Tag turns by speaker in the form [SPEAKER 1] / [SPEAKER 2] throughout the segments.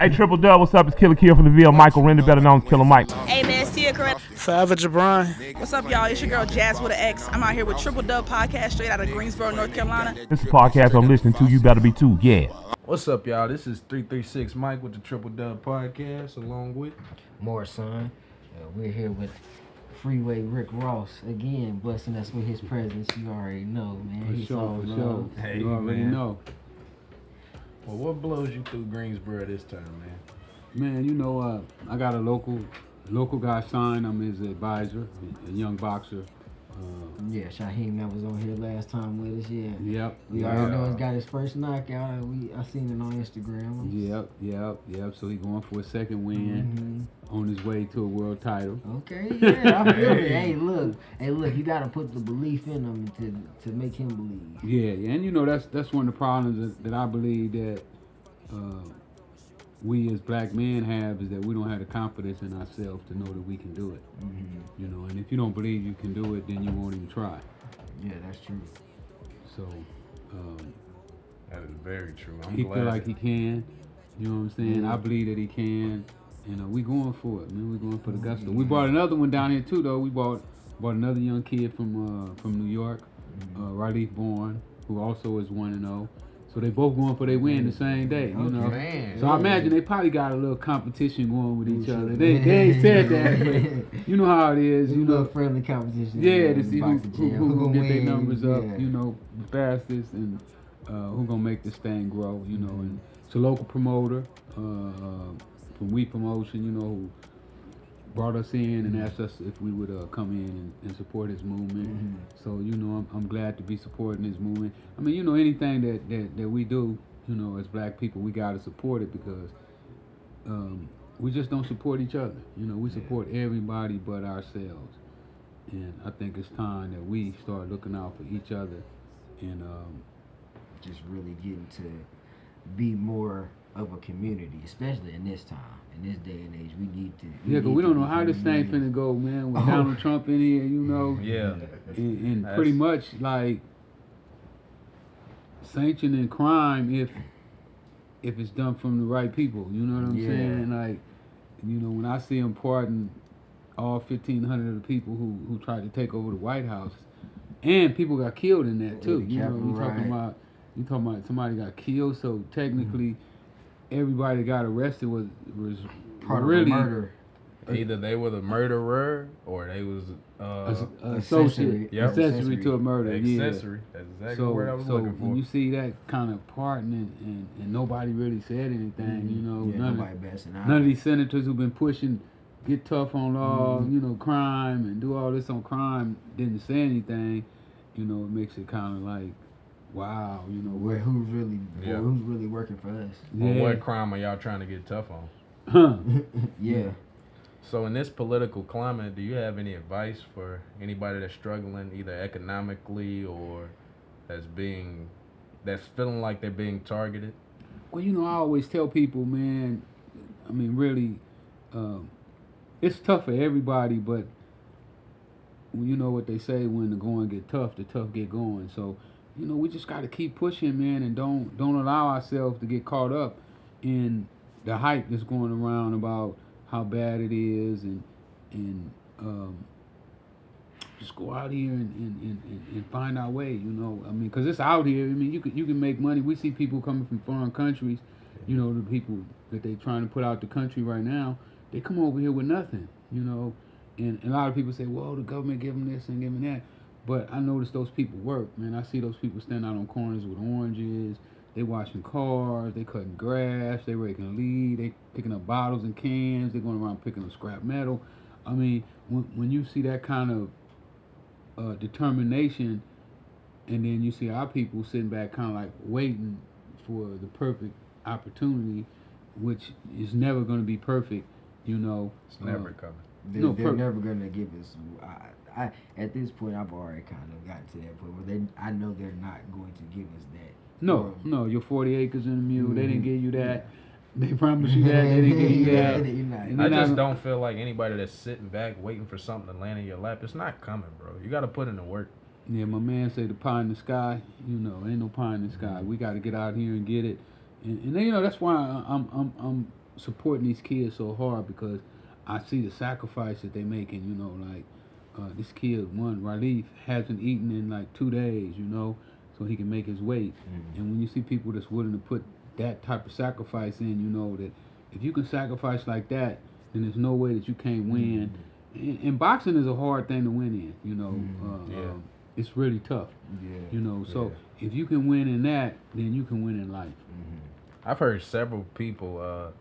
[SPEAKER 1] Hey, Triple Dub, what's up? It's Killer Kill from the VL. Michael Render, better known as Killer Mike.
[SPEAKER 2] Hey, man, see you, correct.
[SPEAKER 3] Forever Jabron.
[SPEAKER 2] What's up, y'all? It's your girl, Jazz with an X. I'm out here with Triple Dub Podcast, straight out of Greensboro, North Carolina.
[SPEAKER 1] This is a podcast I'm listening to. You better be too, yeah.
[SPEAKER 4] What's up, y'all? This is 336 Mike with the Triple Dub Podcast, along with
[SPEAKER 5] Moresun. We're here with Freeway Rick Ross again, blessing us with his presence. You already know, man.
[SPEAKER 4] For sure.
[SPEAKER 5] Hey,
[SPEAKER 4] you already know. Well, what blows you through Greensboro this time, man?
[SPEAKER 6] Man, you know, I got a local guy signed. I'm his advisor, a young boxer.
[SPEAKER 5] Yeah, Shaheem that was on here last time with us. Yeah.
[SPEAKER 6] Yep.
[SPEAKER 5] We already know he's got his first knockout. I seen it on Instagram.
[SPEAKER 6] Yep. So he going for a second win on his way to a world title.
[SPEAKER 5] Okay, yeah, I feel it. Hey, look, you gotta put the belief in him to make him believe.
[SPEAKER 6] Yeah, and you know that's one of the problems that I believe that we as black men have is that we don't have the confidence in ourselves to know that we can do it. You know, and if you don't believe you can do it, then you won't even try.
[SPEAKER 5] Yeah, that's true.
[SPEAKER 6] So
[SPEAKER 4] that is very true.
[SPEAKER 6] He feel like he can. You know what I'm saying? I believe that he can. And we going for it, man. We going for the gusto. We bought another one down here too, though. We bought another young kid from New York, Raleigh Bourne, who also is 1-0. So they both going for their win the same day, you know.
[SPEAKER 4] Man.
[SPEAKER 6] So I imagine they probably got a little competition going with each other. They ain't said that, but you know how it is, you know.
[SPEAKER 5] Friendly competition.
[SPEAKER 6] Yeah, to see who gonna get their numbers up,
[SPEAKER 5] yeah.
[SPEAKER 6] you know, the fastest, and who gonna make this thing grow, you know. And it's a local promoter from We Promotion, you know, who brought us in and asked us if we would come in and support his movement. So, you know, I'm glad to be supporting his movement. I mean, you know, anything that we do, you know, as black people, we got to support it because we just don't support each other. You know, we support everybody but ourselves. And I think it's time that we start looking out for each other and
[SPEAKER 5] just really getting to be more of a community, especially in this time, in this day and age. We need to.
[SPEAKER 6] Yeah, because we don't know how this thing finna go, man. With Donald Trump in here, you know.
[SPEAKER 4] Yeah.
[SPEAKER 6] And pretty much like sanctioning crime if it's done from the right people. You know what I'm saying? Like, you know, when I see him pardon all 1,500 of the people who tried to take over the White House, and people got killed in that too. You know, you talking about somebody got killed, so technically. Everybody that got arrested was
[SPEAKER 5] part
[SPEAKER 6] really
[SPEAKER 5] of a murder.
[SPEAKER 4] Either they were the murderer or they was
[SPEAKER 6] associate, accessory to a murder.
[SPEAKER 4] Accessory. That's exactly the word I was looking for.
[SPEAKER 6] When you see that kind of pardon and nobody really said anything, you know, none of these senators who've been pushing get tough on law, you know, crime and do all this on crime didn't say anything, you know, it makes it kind of like. Wow, you know
[SPEAKER 5] who's really working for us?
[SPEAKER 4] Well, what crime are y'all trying to get tough on?
[SPEAKER 5] Yeah.
[SPEAKER 4] So in this political climate, do you have any advice for anybody that's struggling either economically or that's feeling like they're being targeted?
[SPEAKER 6] Well, you know, I always tell people, man. I mean, really, it's tough for everybody, but you know what they say: when the going get tough, the tough get going. So. You know, we just got to keep pushing, man, and don't allow ourselves to get caught up in the hype that's going around about how bad it is, and just go out here and find our way. You know, I mean, because it's out here. I mean, you can make money. We see people coming from foreign countries. You know, the people that they trying to put out the country right now, they come over here with nothing. You know, and a lot of people say, well, the government give them this and give them that. But I notice those people work, man. I see those people standing out on corners with oranges. They washing cars. They cutting grass. They raking leaves. They picking up bottles and cans. They going around picking up scrap metal. I mean, when you see that kind of determination, and then you see our people sitting back kind of like waiting for the perfect opportunity, which is never going to be perfect, you know.
[SPEAKER 4] It's never coming.
[SPEAKER 5] They're never going to give us... I at this point, I've already kind of gotten to that point where I know they're not going to give us that.
[SPEAKER 6] No, your 40 acres and a mule, they didn't give you that. They promised you that, they didn't give you that.
[SPEAKER 4] I just don't feel like anybody that's sitting back waiting for something to land in your lap, it's not coming, bro. You got to put in the work.
[SPEAKER 6] Yeah, my man say the pie in the sky, you know, ain't no pie in the sky. We got to get out here and get it. And you know, that's why supporting these kids so hard because I see the sacrifice that they making. You know, like this kid, Raleigh, hasn't eaten in like 2 days. You know, so he can make his weight. And when you see people that's willing to put that type of sacrifice in, you know that if you can sacrifice like that, then there's no way that you can't win. And boxing is a hard thing to win in. You know, it's really tough. You know, so if you can win in that, then you can win in life.
[SPEAKER 4] I've heard several people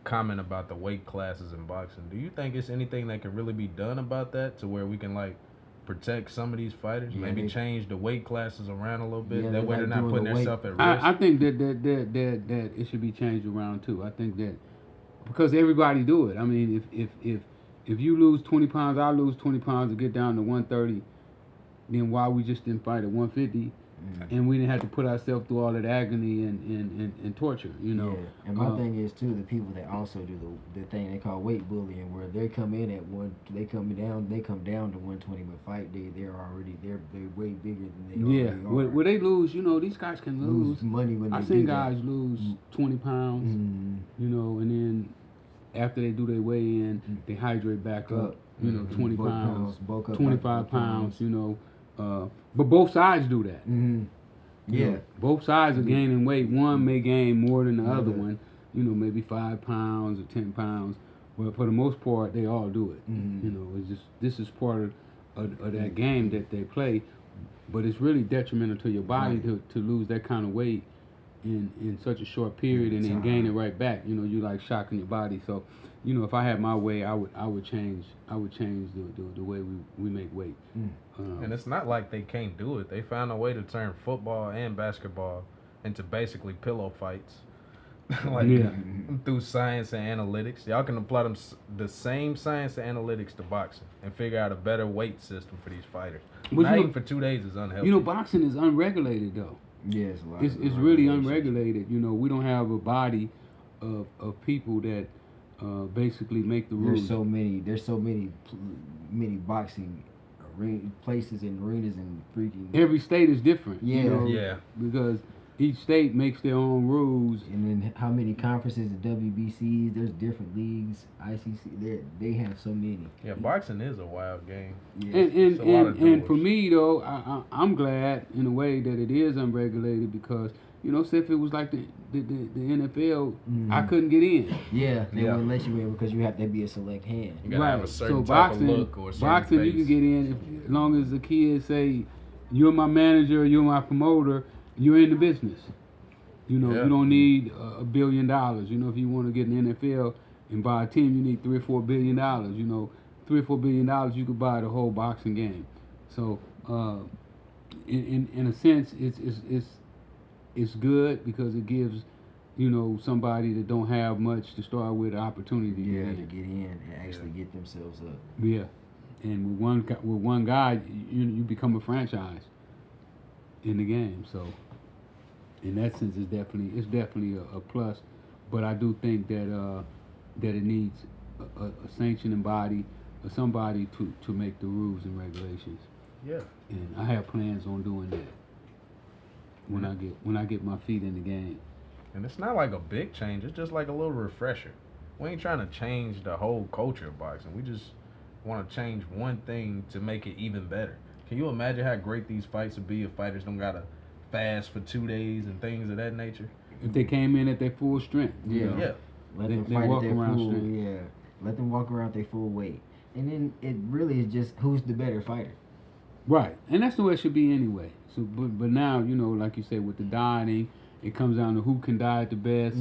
[SPEAKER 4] comment about the weight classes in boxing. Do you think it's anything that can really be done about that to where we can like protect some of these fighters? Maybe change the weight classes around a little bit. That way they're not putting themselves at risk.
[SPEAKER 6] I think that it should be changed around too. I think that because everybody do it. I mean, if you lose 20 pounds, I lose 20 pounds to get down to 130. Then why we just didn't fight at 150? And we didn't have to put ourselves through all that agony and torture, you know.
[SPEAKER 5] Yeah. And my thing is too, the people that also do the thing they call weight bullying, where they come in at they come down to 120, but fight day they're way bigger than they already are.
[SPEAKER 6] Where they lose, you know, these guys can lose
[SPEAKER 5] money when they
[SPEAKER 6] I've seen guys lose 20 pounds, you know, and then after they do their weigh in, they hydrate back up, you know, 20 pounds, 25 pounds, you know. But both sides do that. You know, both sides are gaining weight. One may gain more than the other one, you know, maybe 5 pounds or 10 pounds. But for the most part, they all do it. You know, it's just this is part of that game that they play. But it's really detrimental to your body to lose that kind of weight in such a short period and then gain it right back. You know, you like shocking your body. So, you know, if I had my way, I would change the way we make weight.
[SPEAKER 4] And it's not like they can't do it. They found a way to turn football and basketball into basically pillow fights. Through science and analytics. Y'all can apply the same science and analytics to boxing and figure out a better weight system for these fighters. Not even for 2 days is unhealthy.
[SPEAKER 6] You know, boxing is unregulated though.
[SPEAKER 5] Yeah,
[SPEAKER 6] it's really unregulated. You know, we don't have a body of people that basically make the rules.
[SPEAKER 5] There's so many boxing places and arenas and freaking.
[SPEAKER 6] Every state is different.
[SPEAKER 5] Yeah,
[SPEAKER 6] you know, because each state makes their own rules.
[SPEAKER 5] And then how many conferences, the WBCs, there's different leagues, ICC, they have so many.
[SPEAKER 4] Yeah, boxing is a wild game.
[SPEAKER 5] Yeah.
[SPEAKER 6] And for me though, I'm glad in a way that it is unregulated because, you know, say if it was like the NFL, I couldn't get in.
[SPEAKER 5] Yeah, they wouldn't let you in because you have to be a select hand.
[SPEAKER 4] You gotta have a certain type of look or a certain
[SPEAKER 6] boxing
[SPEAKER 4] face.
[SPEAKER 6] you can get in as long as the kids say, you're my manager, you're my promoter, you're in the business. You know, you don't need $1 billion. You know, if you want to get in the NFL and buy a team, you need $3 or $4 billion. You know, $3 or $4 billion, you could buy the whole boxing game. So, in a sense, it's good because it gives, you know, somebody that don't have much to start with an opportunity to get
[SPEAKER 5] in and actually get themselves up.
[SPEAKER 6] Yeah, and with one guy, you become a franchise in the game. So, in that sense, it's definitely a plus. But I do think that it needs a sanctioning body or somebody to make the rules and regulations.
[SPEAKER 4] Yeah.
[SPEAKER 6] And I have plans on doing that when I get my feet in the game.
[SPEAKER 4] And it's not like a big change. It's just like a little refresher. We ain't trying to change the whole culture of boxing. We just want to change one thing to make it even better. Can you imagine how great these fights would be if fighters don't gotta fast for 2 days and things of that nature?
[SPEAKER 6] If they came in at their full strength.
[SPEAKER 5] Yeah. Let them fight at their full
[SPEAKER 6] strength.
[SPEAKER 5] Yeah. Let them walk around their full weight. And then it really is just who's the better fighter.
[SPEAKER 6] Right. And that's the way it should be anyway. So but now, you know, like you said, with the dieting, it comes down to who can diet the best,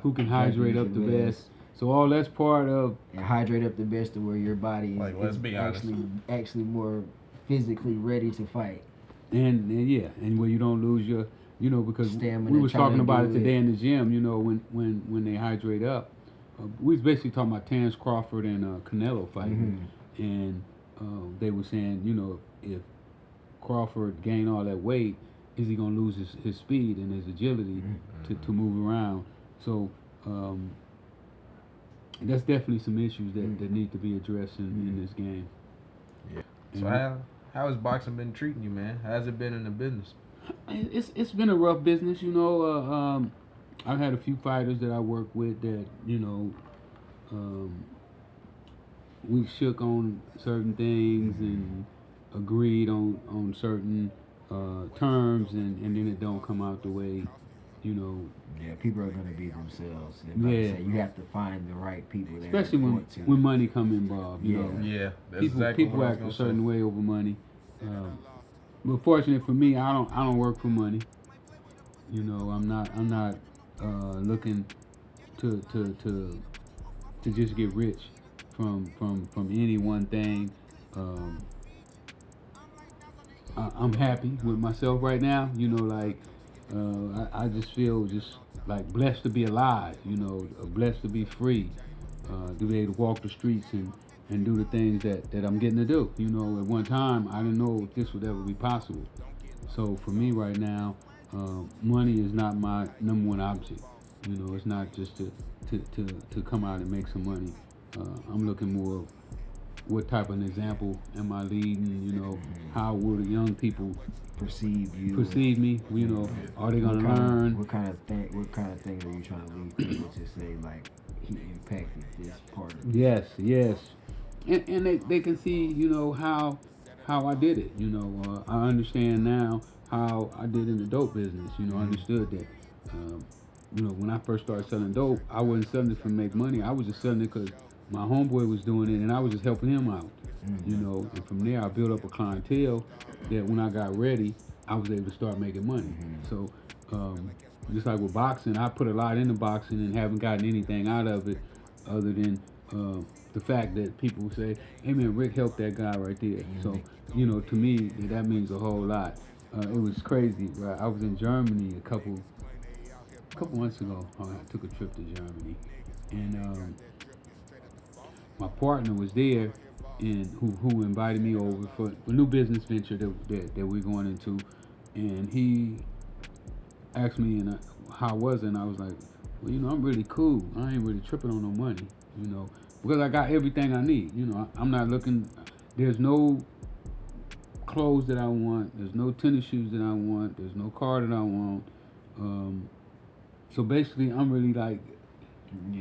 [SPEAKER 6] who can hydrate up the best. So all that's part of
[SPEAKER 5] and hydrate up the best to where your body is,
[SPEAKER 4] let's be honest,
[SPEAKER 5] actually more physically ready to fight.
[SPEAKER 6] And where you don't lose your, you know, because
[SPEAKER 5] stamina,
[SPEAKER 6] we was talking about it today in the gym, you know, when they hydrate up. We was basically talking about Terrence Crawford and Canelo fighting. And they were saying, you know, if Crawford gained all that weight, is he going to lose his speed and his agility to move around? So that's definitely some issues that need to be addressed in this game.
[SPEAKER 4] Yeah. So how has boxing been treating you, man? How's it been in the business?
[SPEAKER 6] It's been a rough business, you know. I've had a few fighters that I work with that, we shook on certain things and agreed on certain terms, and then it don't come out the way,
[SPEAKER 5] Yeah, people are gonna be themselves. And
[SPEAKER 6] Yeah.
[SPEAKER 5] like I say, you have to find the right people that
[SPEAKER 6] especially
[SPEAKER 5] want to.
[SPEAKER 6] when money come involved. You
[SPEAKER 5] Yeah.
[SPEAKER 6] know,
[SPEAKER 4] Yeah, that's
[SPEAKER 6] people
[SPEAKER 4] exactly
[SPEAKER 6] people
[SPEAKER 4] what I was
[SPEAKER 6] act a
[SPEAKER 4] gonna
[SPEAKER 6] certain
[SPEAKER 4] say.
[SPEAKER 6] way over money. But fortunately for me, I don't work for money. I'm not looking to just get rich from any one thing. I'm happy with myself right now. I just feel just like blessed to be alive. Blessed to be free, to be able to walk the streets and do the things that I'm getting to do. At one time I didn't know if this would ever be possible. So for me right now, money is not my number one object. It's not just to come out and make some money. I'm looking more what type of an example am I leading? How will the young people
[SPEAKER 5] perceive
[SPEAKER 6] me? Are they gonna learn?
[SPEAKER 5] What kind of things are you trying to lead people to say like he impacted this part of it?
[SPEAKER 6] Yes, and they can see how I did it. I understand now how I did in the dope business. I understood that. When I first started selling dope, I wasn't selling it to make money. I was just selling it because my homeboy was doing it, and I was just helping him out. And from there, I built up a clientele that when I got ready, I was able to start making money. So, just like with boxing, I put a lot into boxing and haven't gotten anything out of it other than the fact that people will say, hey man, Rick helped that guy right there. So, to me, that means a whole lot. It was crazy, right? I was in Germany a couple months ago. I took a trip to Germany, and my partner was there, and who invited me over for a new business venture that we're going into, and he asked me how was it, and I was like, well, I'm really cool. I ain't really tripping on no money, because I got everything I need. I'm not looking. There's no clothes that I want. There's no tennis shoes that I want. There's no car that I want. So basically, I'm really like,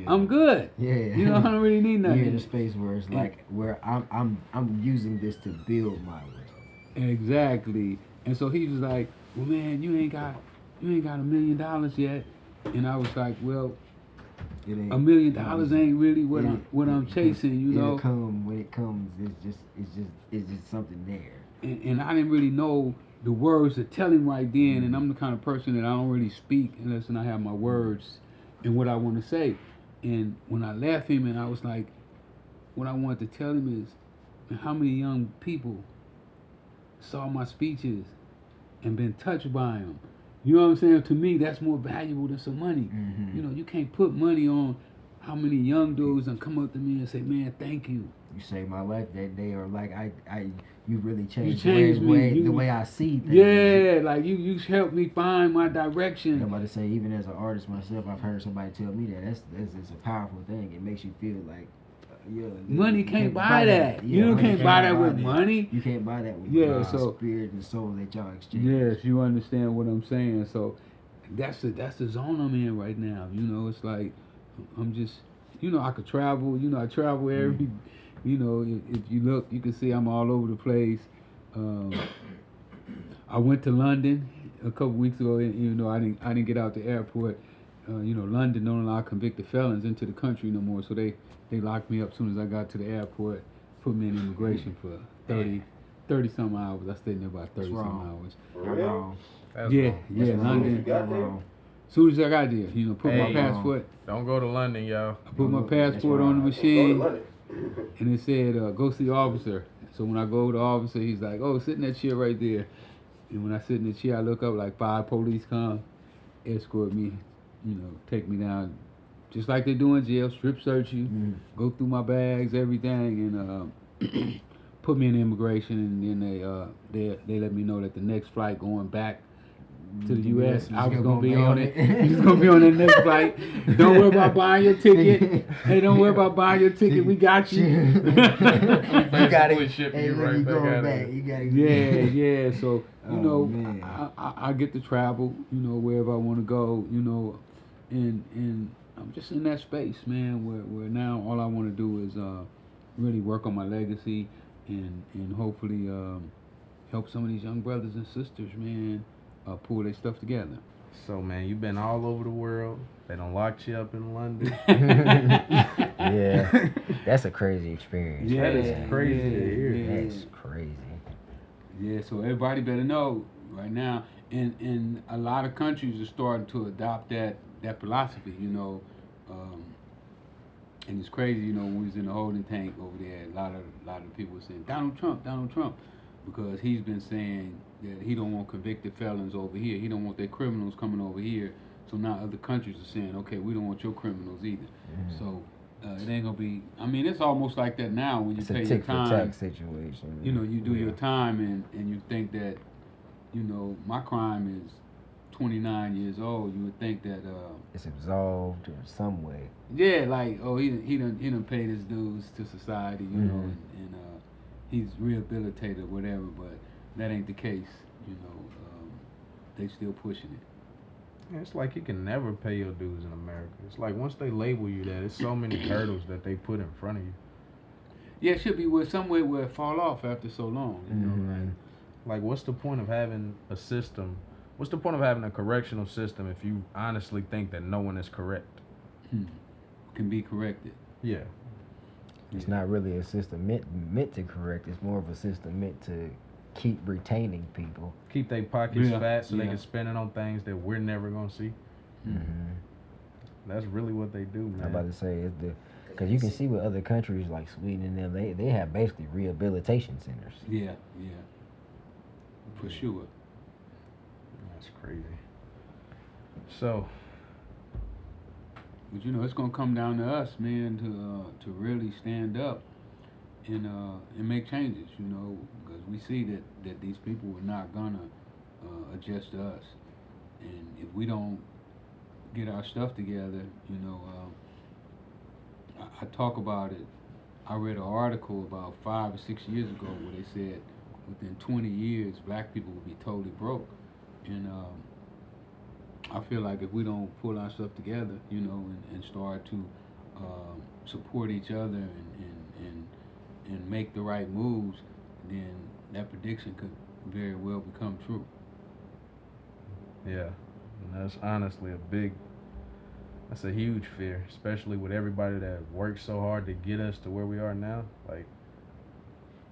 [SPEAKER 6] I'm good.
[SPEAKER 5] Yeah.
[SPEAKER 6] I don't really need nothing.
[SPEAKER 5] You're in a space where it's like where I'm using this to build my wealth.
[SPEAKER 6] Exactly. And so he was like, well, man, you ain't got $1 million yet. And I was like, well, $1 million ain't really what I'm chasing,
[SPEAKER 5] It'll come when it comes. It's just something there.
[SPEAKER 6] And I didn't really know the words to tell him right then. And I'm the kind of person that I don't really speak unless I have my words and what I want to say. And when I left him, and I was like, what I wanted to tell him is, man, how many young people saw my speeches and been touched by them? You know what I'm saying? To me, that's more valuable than some money. You can't put money on how many young dudes and come up to me and say, man, thank you.
[SPEAKER 5] You saved my life that day, or like you really changed,
[SPEAKER 6] the
[SPEAKER 5] way I see things.
[SPEAKER 6] Yeah, like you helped me find my direction.
[SPEAKER 5] I'm about to say, even as an artist myself, I've heard somebody tell me that's a powerful thing. It makes you feel like,
[SPEAKER 6] money can't buy that. You can't buy that with money.
[SPEAKER 5] You can't buy that with spirit and soul that y'all exchange.
[SPEAKER 6] Yes, you understand what I'm saying. So that's the zone I'm in right now. It's like I'm just, I could travel. I travel every. If you look, you can see I'm all over the place. I went to London a couple weeks ago, even though I didn't get out the airport. London don't allow convicted felons into the country no more, so they locked me up as soon as I got to the airport, put me in immigration for 30 some hours. I stayed there about 30 some hours.
[SPEAKER 5] Wrong.
[SPEAKER 6] Yeah, London.
[SPEAKER 5] Wrong.
[SPEAKER 6] As soon as I got there, put my passport.
[SPEAKER 4] Don't go to London, y'all.
[SPEAKER 6] I put my passport on the machine, and it said, go see the officer. So when I go to the officer, he's like, oh, sit in that chair right there. And when I sit in the chair, I look up, like 5 police come, escort me, take me down, just like they do in jail, strip search you, go through my bags, everything, and put me in immigration, and then they let me know that the next flight going back to the U.S. I was gonna be on it. You was gonna be on the next flight. Don't worry about buying your ticket. Hey, don't worry about buying your ticket. We got you.
[SPEAKER 5] You got it.
[SPEAKER 4] Hey, right back.
[SPEAKER 5] You got it.
[SPEAKER 6] Yeah. So I get to travel. Wherever I want to go. and I'm just in that space, man, where now all I want to do is really work on my legacy and hopefully help some of these young brothers and sisters, man, pull their stuff together.
[SPEAKER 4] So, man, you've been all over the world. They done locked you up in London.
[SPEAKER 5] Yeah, that's a crazy experience.
[SPEAKER 6] Yeah,
[SPEAKER 4] That is crazy to hear.
[SPEAKER 6] yeah.
[SPEAKER 5] That's crazy.
[SPEAKER 6] Yeah, so everybody better know right now. And a lot of countries are starting to adopt that philosophy, you know. And it's crazy, you know, when we was in the holding tank over there, a lot of people were saying Donald Trump, because he's been saying that he don't want convicted felons over here. He don't want their criminals coming over here. So now other countries are saying, okay, we don't want your criminals either.
[SPEAKER 5] Mm-hmm.
[SPEAKER 6] So it ain't gonna be. I mean, it's almost like that now when you
[SPEAKER 5] It's
[SPEAKER 6] pay
[SPEAKER 5] a
[SPEAKER 6] your
[SPEAKER 5] tick for
[SPEAKER 6] time.
[SPEAKER 5] tack situation.
[SPEAKER 6] You know, you do your time and you think that, you know, my crime is 29 years old. You would think that,
[SPEAKER 5] It's absolved in some way.
[SPEAKER 6] yeah, like, oh, he done paid his dues to society, you know, and he's rehabilitated or whatever. But that ain't the case. You know, they still pushing it.
[SPEAKER 4] Yeah, it's like you can never pay your dues in America. It's like once they label you that, it's so many hurdles that they put in front of you.
[SPEAKER 6] Yeah, it should be somewhere where it fall off after so long. You know,
[SPEAKER 4] Like, what's the point of having a system? What's the point of having a correctional system if you honestly think that no one is correct?
[SPEAKER 6] can be corrected.
[SPEAKER 4] Yeah.
[SPEAKER 5] It's not really a system meant to correct. It's more of a system meant to keep retaining people.
[SPEAKER 4] Keep their pockets
[SPEAKER 6] Yeah,
[SPEAKER 4] fat so they
[SPEAKER 6] yeah.
[SPEAKER 4] can spend it on things that we're never going to see. That's really what they do, man.
[SPEAKER 5] I'm about to say it's because you can see with other countries like Sweden and them, they have basically rehabilitation centers.
[SPEAKER 6] Yeah, for sure.
[SPEAKER 4] That's crazy. So,
[SPEAKER 6] But you know, it's gonna come down to us, man, to really stand up and make changes. You know, because we see that these people are not gonna adjust to us, and if we don't get our stuff together, you know, I talk about it. I read an article about 5 or 6 years ago where they said within 20 years, black people will be totally broke, and I feel like if we don't pull our stuff together, you know, and start to support each other and make the right moves, then that prediction could very well become true.
[SPEAKER 4] yeah. And that's honestly that's a huge fear, especially with everybody that worked so hard to get us to where we are now. Like,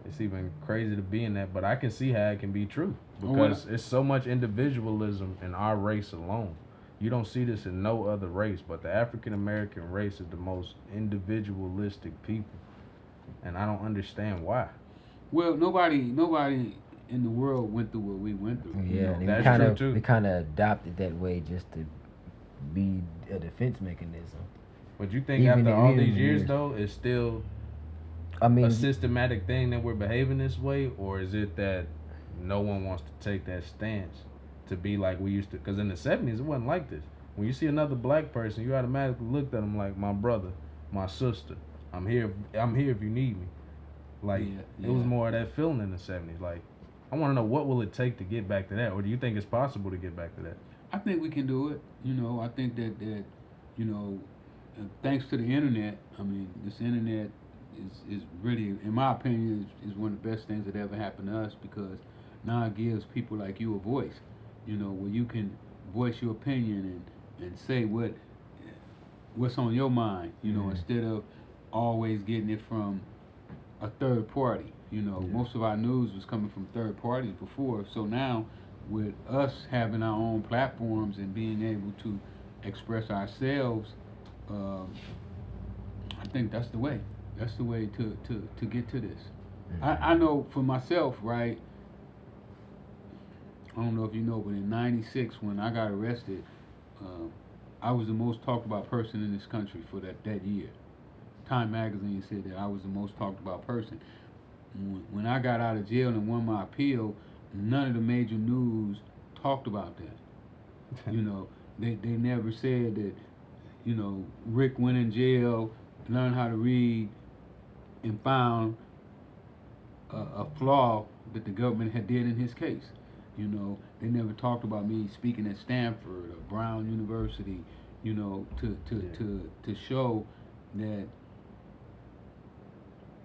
[SPEAKER 4] it's even crazy to be in that, but I can see how it can be true because it's so much individualism in our race alone. You don't see this in no other race, but the African American race is the most individualistic people, and I don't understand why.
[SPEAKER 6] Well, nobody in the world went through what we went through. you
[SPEAKER 5] Yeah,
[SPEAKER 6] know.
[SPEAKER 5] they
[SPEAKER 4] That's
[SPEAKER 5] kind
[SPEAKER 4] true,
[SPEAKER 5] of
[SPEAKER 4] too.
[SPEAKER 5] they kind of adopted that way just to be a defense mechanism.
[SPEAKER 4] But you think
[SPEAKER 5] Even
[SPEAKER 4] after
[SPEAKER 5] in
[SPEAKER 4] all
[SPEAKER 5] years
[SPEAKER 4] these
[SPEAKER 5] and
[SPEAKER 4] years,
[SPEAKER 5] years.
[SPEAKER 4] though, it's still
[SPEAKER 5] I mean,
[SPEAKER 4] a systematic thing that we're behaving this way, or is it that no one wants to take that stance to be like we used to? Because in the 70s, it wasn't like this. When you see another black person, you automatically looked at them like my brother, my sister. I'm here if you need me. Like,
[SPEAKER 6] Yeah,
[SPEAKER 4] it was
[SPEAKER 6] yeah.
[SPEAKER 4] more of that feeling in the 70s. Like, I want to know, what will it take to get back to that? Or do you think it's possible to get back to that?
[SPEAKER 6] I think we can do it. You know, I think that you know, thanks to the internet. I mean, this internet is really, in my opinion, is one of the best things that ever happened to us, because now it gives people like you a voice. You know, where you can voice your opinion and say what's on your mind. You know, instead of always getting it from a third party. You know, most of our news was coming from third parties before. So now, with us having our own platforms and being able to express ourselves, I think that's the way. That's the way to get to this. I know for myself, right? I don't know if you know, but in '96 when I got arrested, I was the most talked about person in this country for that year. Time magazine said that I was the most talked about person. When I got out of jail and won my appeal, none of the major news talked about that. You know, they never said that, you know, Rick went in jail, learned how to read, and found a flaw that the government had did in his case. You know, they never talked about me speaking at Stanford or Brown University, you know, to show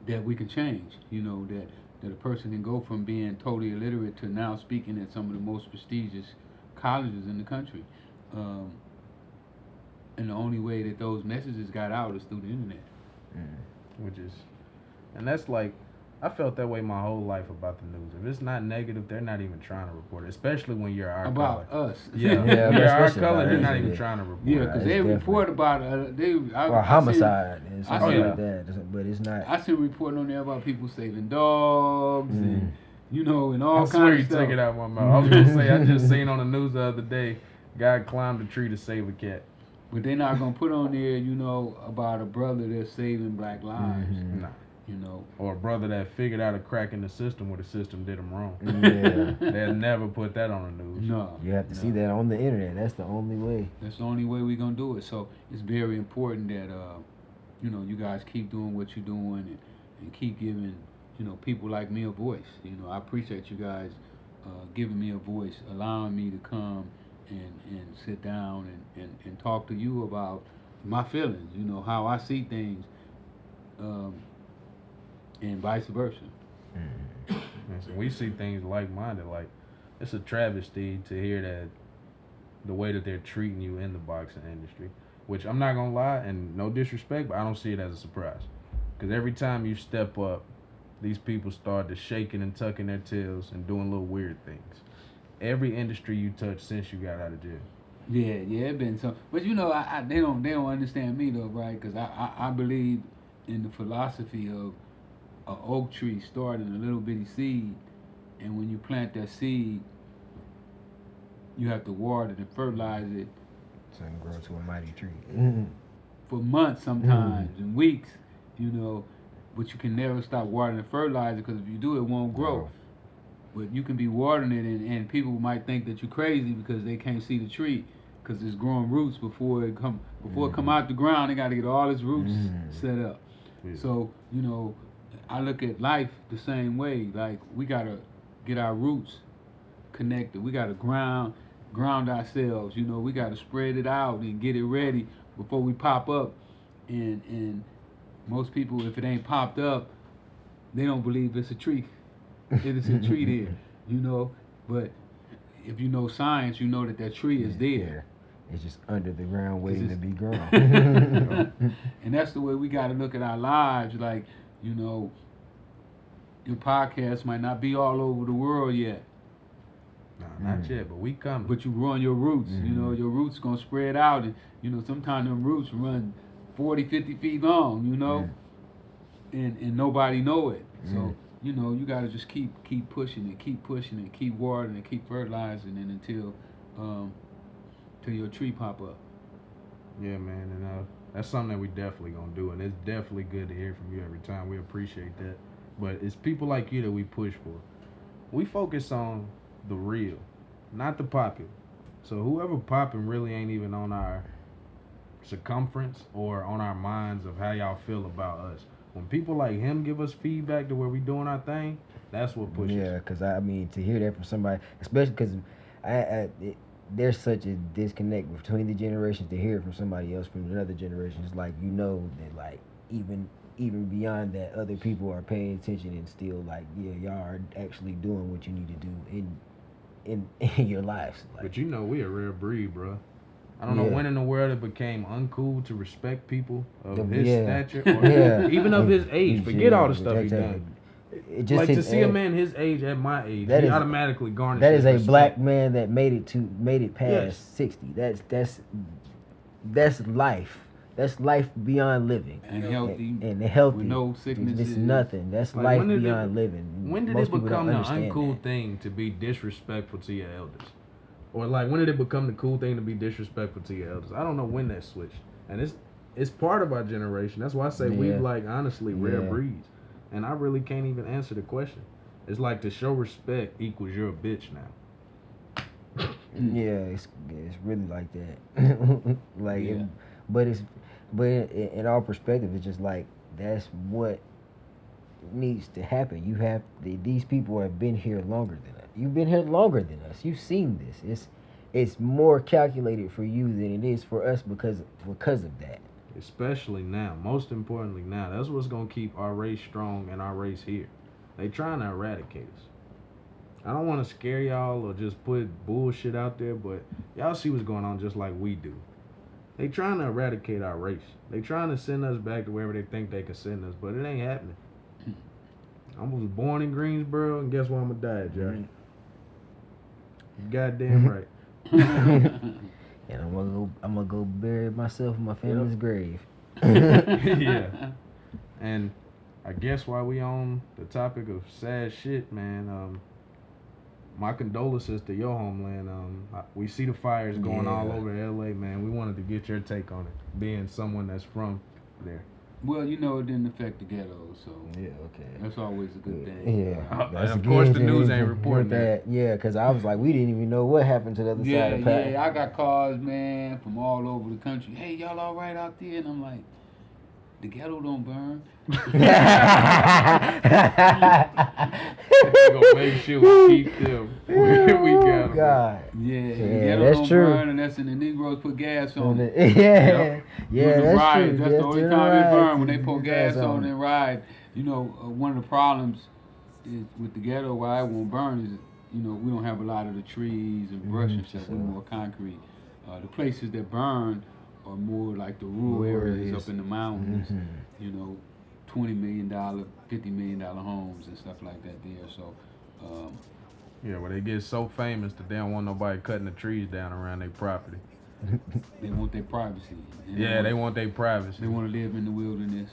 [SPEAKER 6] that we can change, you know, that a person can go from being totally illiterate to now speaking at some of the most prestigious colleges in the country. And the only way that those messages got out is through the internet.
[SPEAKER 4] And that's like, I felt that way my whole life about the news. If it's not negative, they're not even trying to report it, especially when you're our color.
[SPEAKER 6] About us.
[SPEAKER 4] Yeah, when you're our color, they're not even trying to report it.
[SPEAKER 6] Yeah, because they report about
[SPEAKER 5] homicide and something like that, but it's not.
[SPEAKER 6] I see reporting on there about people saving dogs and, you know, and all kinds of stuff.
[SPEAKER 4] I swear you took it out of my mouth. I was going to say, I just seen on the news the other day, guy climbed a tree to save a cat.
[SPEAKER 6] But they're not going to put on there, you know, about a brother that's saving black lives.
[SPEAKER 4] Nah.
[SPEAKER 6] You know,
[SPEAKER 4] or a brother that figured out a crack in the system where the system did him wrong.
[SPEAKER 5] Yeah.
[SPEAKER 4] They'll never put that on the news.
[SPEAKER 6] No.
[SPEAKER 5] You have to see that on the internet. That's the only way.
[SPEAKER 6] That's the only way we're going to do it. So it's very important that, you know, you guys keep doing what you're doing and keep giving, you know, people like me a voice. You know, I appreciate you guys giving me a voice, allowing me to come and sit down and talk to you about my feelings, you know, how I see things. And vice versa.
[SPEAKER 4] So we see things like-minded. Like, it's a travesty to hear that the way that they're treating you in the boxing industry, which I'm not gonna lie, and no disrespect, but I don't see it as a surprise. Because every time you step up, these people start to shaking and tucking their tails and doing little weird things. Every industry you touch since you got out of jail.
[SPEAKER 6] Yeah, it been some. But you know, they don't understand me though, right? Because I believe in the philosophy of an oak tree starting a little bitty seed, and when you plant that seed, you have to water it and fertilize it.
[SPEAKER 5] So it can grow to a mighty tree.
[SPEAKER 6] For months sometimes and weeks, you know, but you can never stop watering and fertilize it, because if you do, it won't grow.
[SPEAKER 5] No.
[SPEAKER 6] But you can be watering it, and people might think that you're crazy because they can't see the tree, because it's growing roots before it come out the ground. They got to get all its roots set up.
[SPEAKER 4] Yeah.
[SPEAKER 6] So, you know, I look at life the same way. Like, we got to get our roots connected. We got to ground ourselves. You know, we got to spread it out and get it ready before we pop up. And most people, if it ain't popped up, they don't believe it's a tree. It is a tree there, you know. But if you know science, you know that tree is there.
[SPEAKER 5] It's just under the ground waiting to be grown.
[SPEAKER 6] And that's the way we got to look at our lives. Like, you know, your podcast might not be all over the world yet.
[SPEAKER 4] Nah, not yet, but we coming.
[SPEAKER 6] But you run your roots. You know, your roots going to spread out. And, you know, sometimes them roots run 40, 50 feet long, you know, and nobody know it. So, you know, you got to just keep pushing and keep watering and keep fertilizing it until your tree pop up.
[SPEAKER 4] Yeah, man, and that's something that we definitely gonna do, and it's definitely good to hear from you every time. We appreciate that. But it's people like you that we push for. We focus on the real, not the popular. So whoever popping really ain't even on our circumference or on our minds of how y'all feel about us. When people like him give us feedback to where we doing our thing, that's what pushes.
[SPEAKER 5] Yeah, because I mean, to hear that from somebody, especially because there's such a disconnect between the generations. To hear it from somebody else from another generation, it's like, you know, that like even beyond that, other people are paying attention and still like, yeah, y'all are actually doing what you need to do in your lives. Like,
[SPEAKER 4] but you know, we a rare breed, bro. I don't know when in the world it became uncool to respect people of his stature or even of his age. Forget all the stuff he done. Like to see a man his age at my age, he automatically garnishes.
[SPEAKER 5] That is a black man that made it past 60. That's life. That's life beyond living.
[SPEAKER 6] And healthy.
[SPEAKER 5] And healthy.
[SPEAKER 6] With no sickness.
[SPEAKER 5] It's nothing. That's like life beyond living.
[SPEAKER 4] When did it become the uncool thing to be disrespectful to your elders? Or like, when did it become the cool thing to be disrespectful to your elders? I don't know when that switched. And it's part of our generation. That's why I say we like, honestly, rare breeds. And I really can't even answer the question. It's like, to show respect equals you're a bitch now.
[SPEAKER 5] Yeah, it's really like that. Like, but in our perspective, it's just like, that's what needs to happen. You have these people have been here longer than us. You've been here longer than us. You've seen this. it's more calculated for you than it is for us because of that.
[SPEAKER 4] Especially now. Most importantly now. That's what's gonna keep our race strong and our race here. They trying to eradicate us. I don't want to scare y'all or just put bullshit out there, but y'all see what's going on just like we do. They trying to eradicate our race. They trying to send us back to wherever they think they can send us, but it ain't happening. I was born in Greensboro, and guess where I'm gonna die, Josh? You goddamn right.
[SPEAKER 5] And I'm gonna go bury myself in my family's grave.
[SPEAKER 4] Yeah. And I guess while we on the topic of sad shit, man, my condolences to your homeland. We see the fires going all over LA, man. We wanted to get your take on it, being someone that's from there.
[SPEAKER 6] Well, it didn't affect the ghetto, so
[SPEAKER 5] Yeah, okay.
[SPEAKER 6] that's always a good thing.
[SPEAKER 5] Yeah,
[SPEAKER 4] And of course the news ain't reporting that.
[SPEAKER 5] Yeah, because I was like, we didn't even know what happened to the other side of the path.
[SPEAKER 6] Yeah, I got calls, man, from all over the country. Hey, y'all all right out there? And I'm like, the ghetto don't burn.
[SPEAKER 4] We're gonna make sure we keep them where we got them.
[SPEAKER 5] God.
[SPEAKER 6] Yeah, the
[SPEAKER 5] Yeah,
[SPEAKER 6] ghetto
[SPEAKER 5] that's
[SPEAKER 6] don't
[SPEAKER 5] true.
[SPEAKER 6] burn, and that's in the Negroes put gas on it.
[SPEAKER 5] Yeah,
[SPEAKER 6] During
[SPEAKER 5] yeah,
[SPEAKER 6] the
[SPEAKER 5] that's
[SPEAKER 6] riots,
[SPEAKER 5] true.
[SPEAKER 6] that's the only time it burn, when they pour
[SPEAKER 5] put
[SPEAKER 6] gas on it and ride. One of the problems is with the ghetto why it won't burn is, we don't have a lot of the trees and brush and stuff. We're more concrete. The places that burn are more like the rural areas up in the mountains. $20 million, $50 million homes and stuff like that there. So,
[SPEAKER 4] Yeah, well, they get so famous that they don't want nobody cutting the trees down around their property.
[SPEAKER 6] they want their privacy.
[SPEAKER 4] They want their privacy.
[SPEAKER 6] They want to live in the wilderness.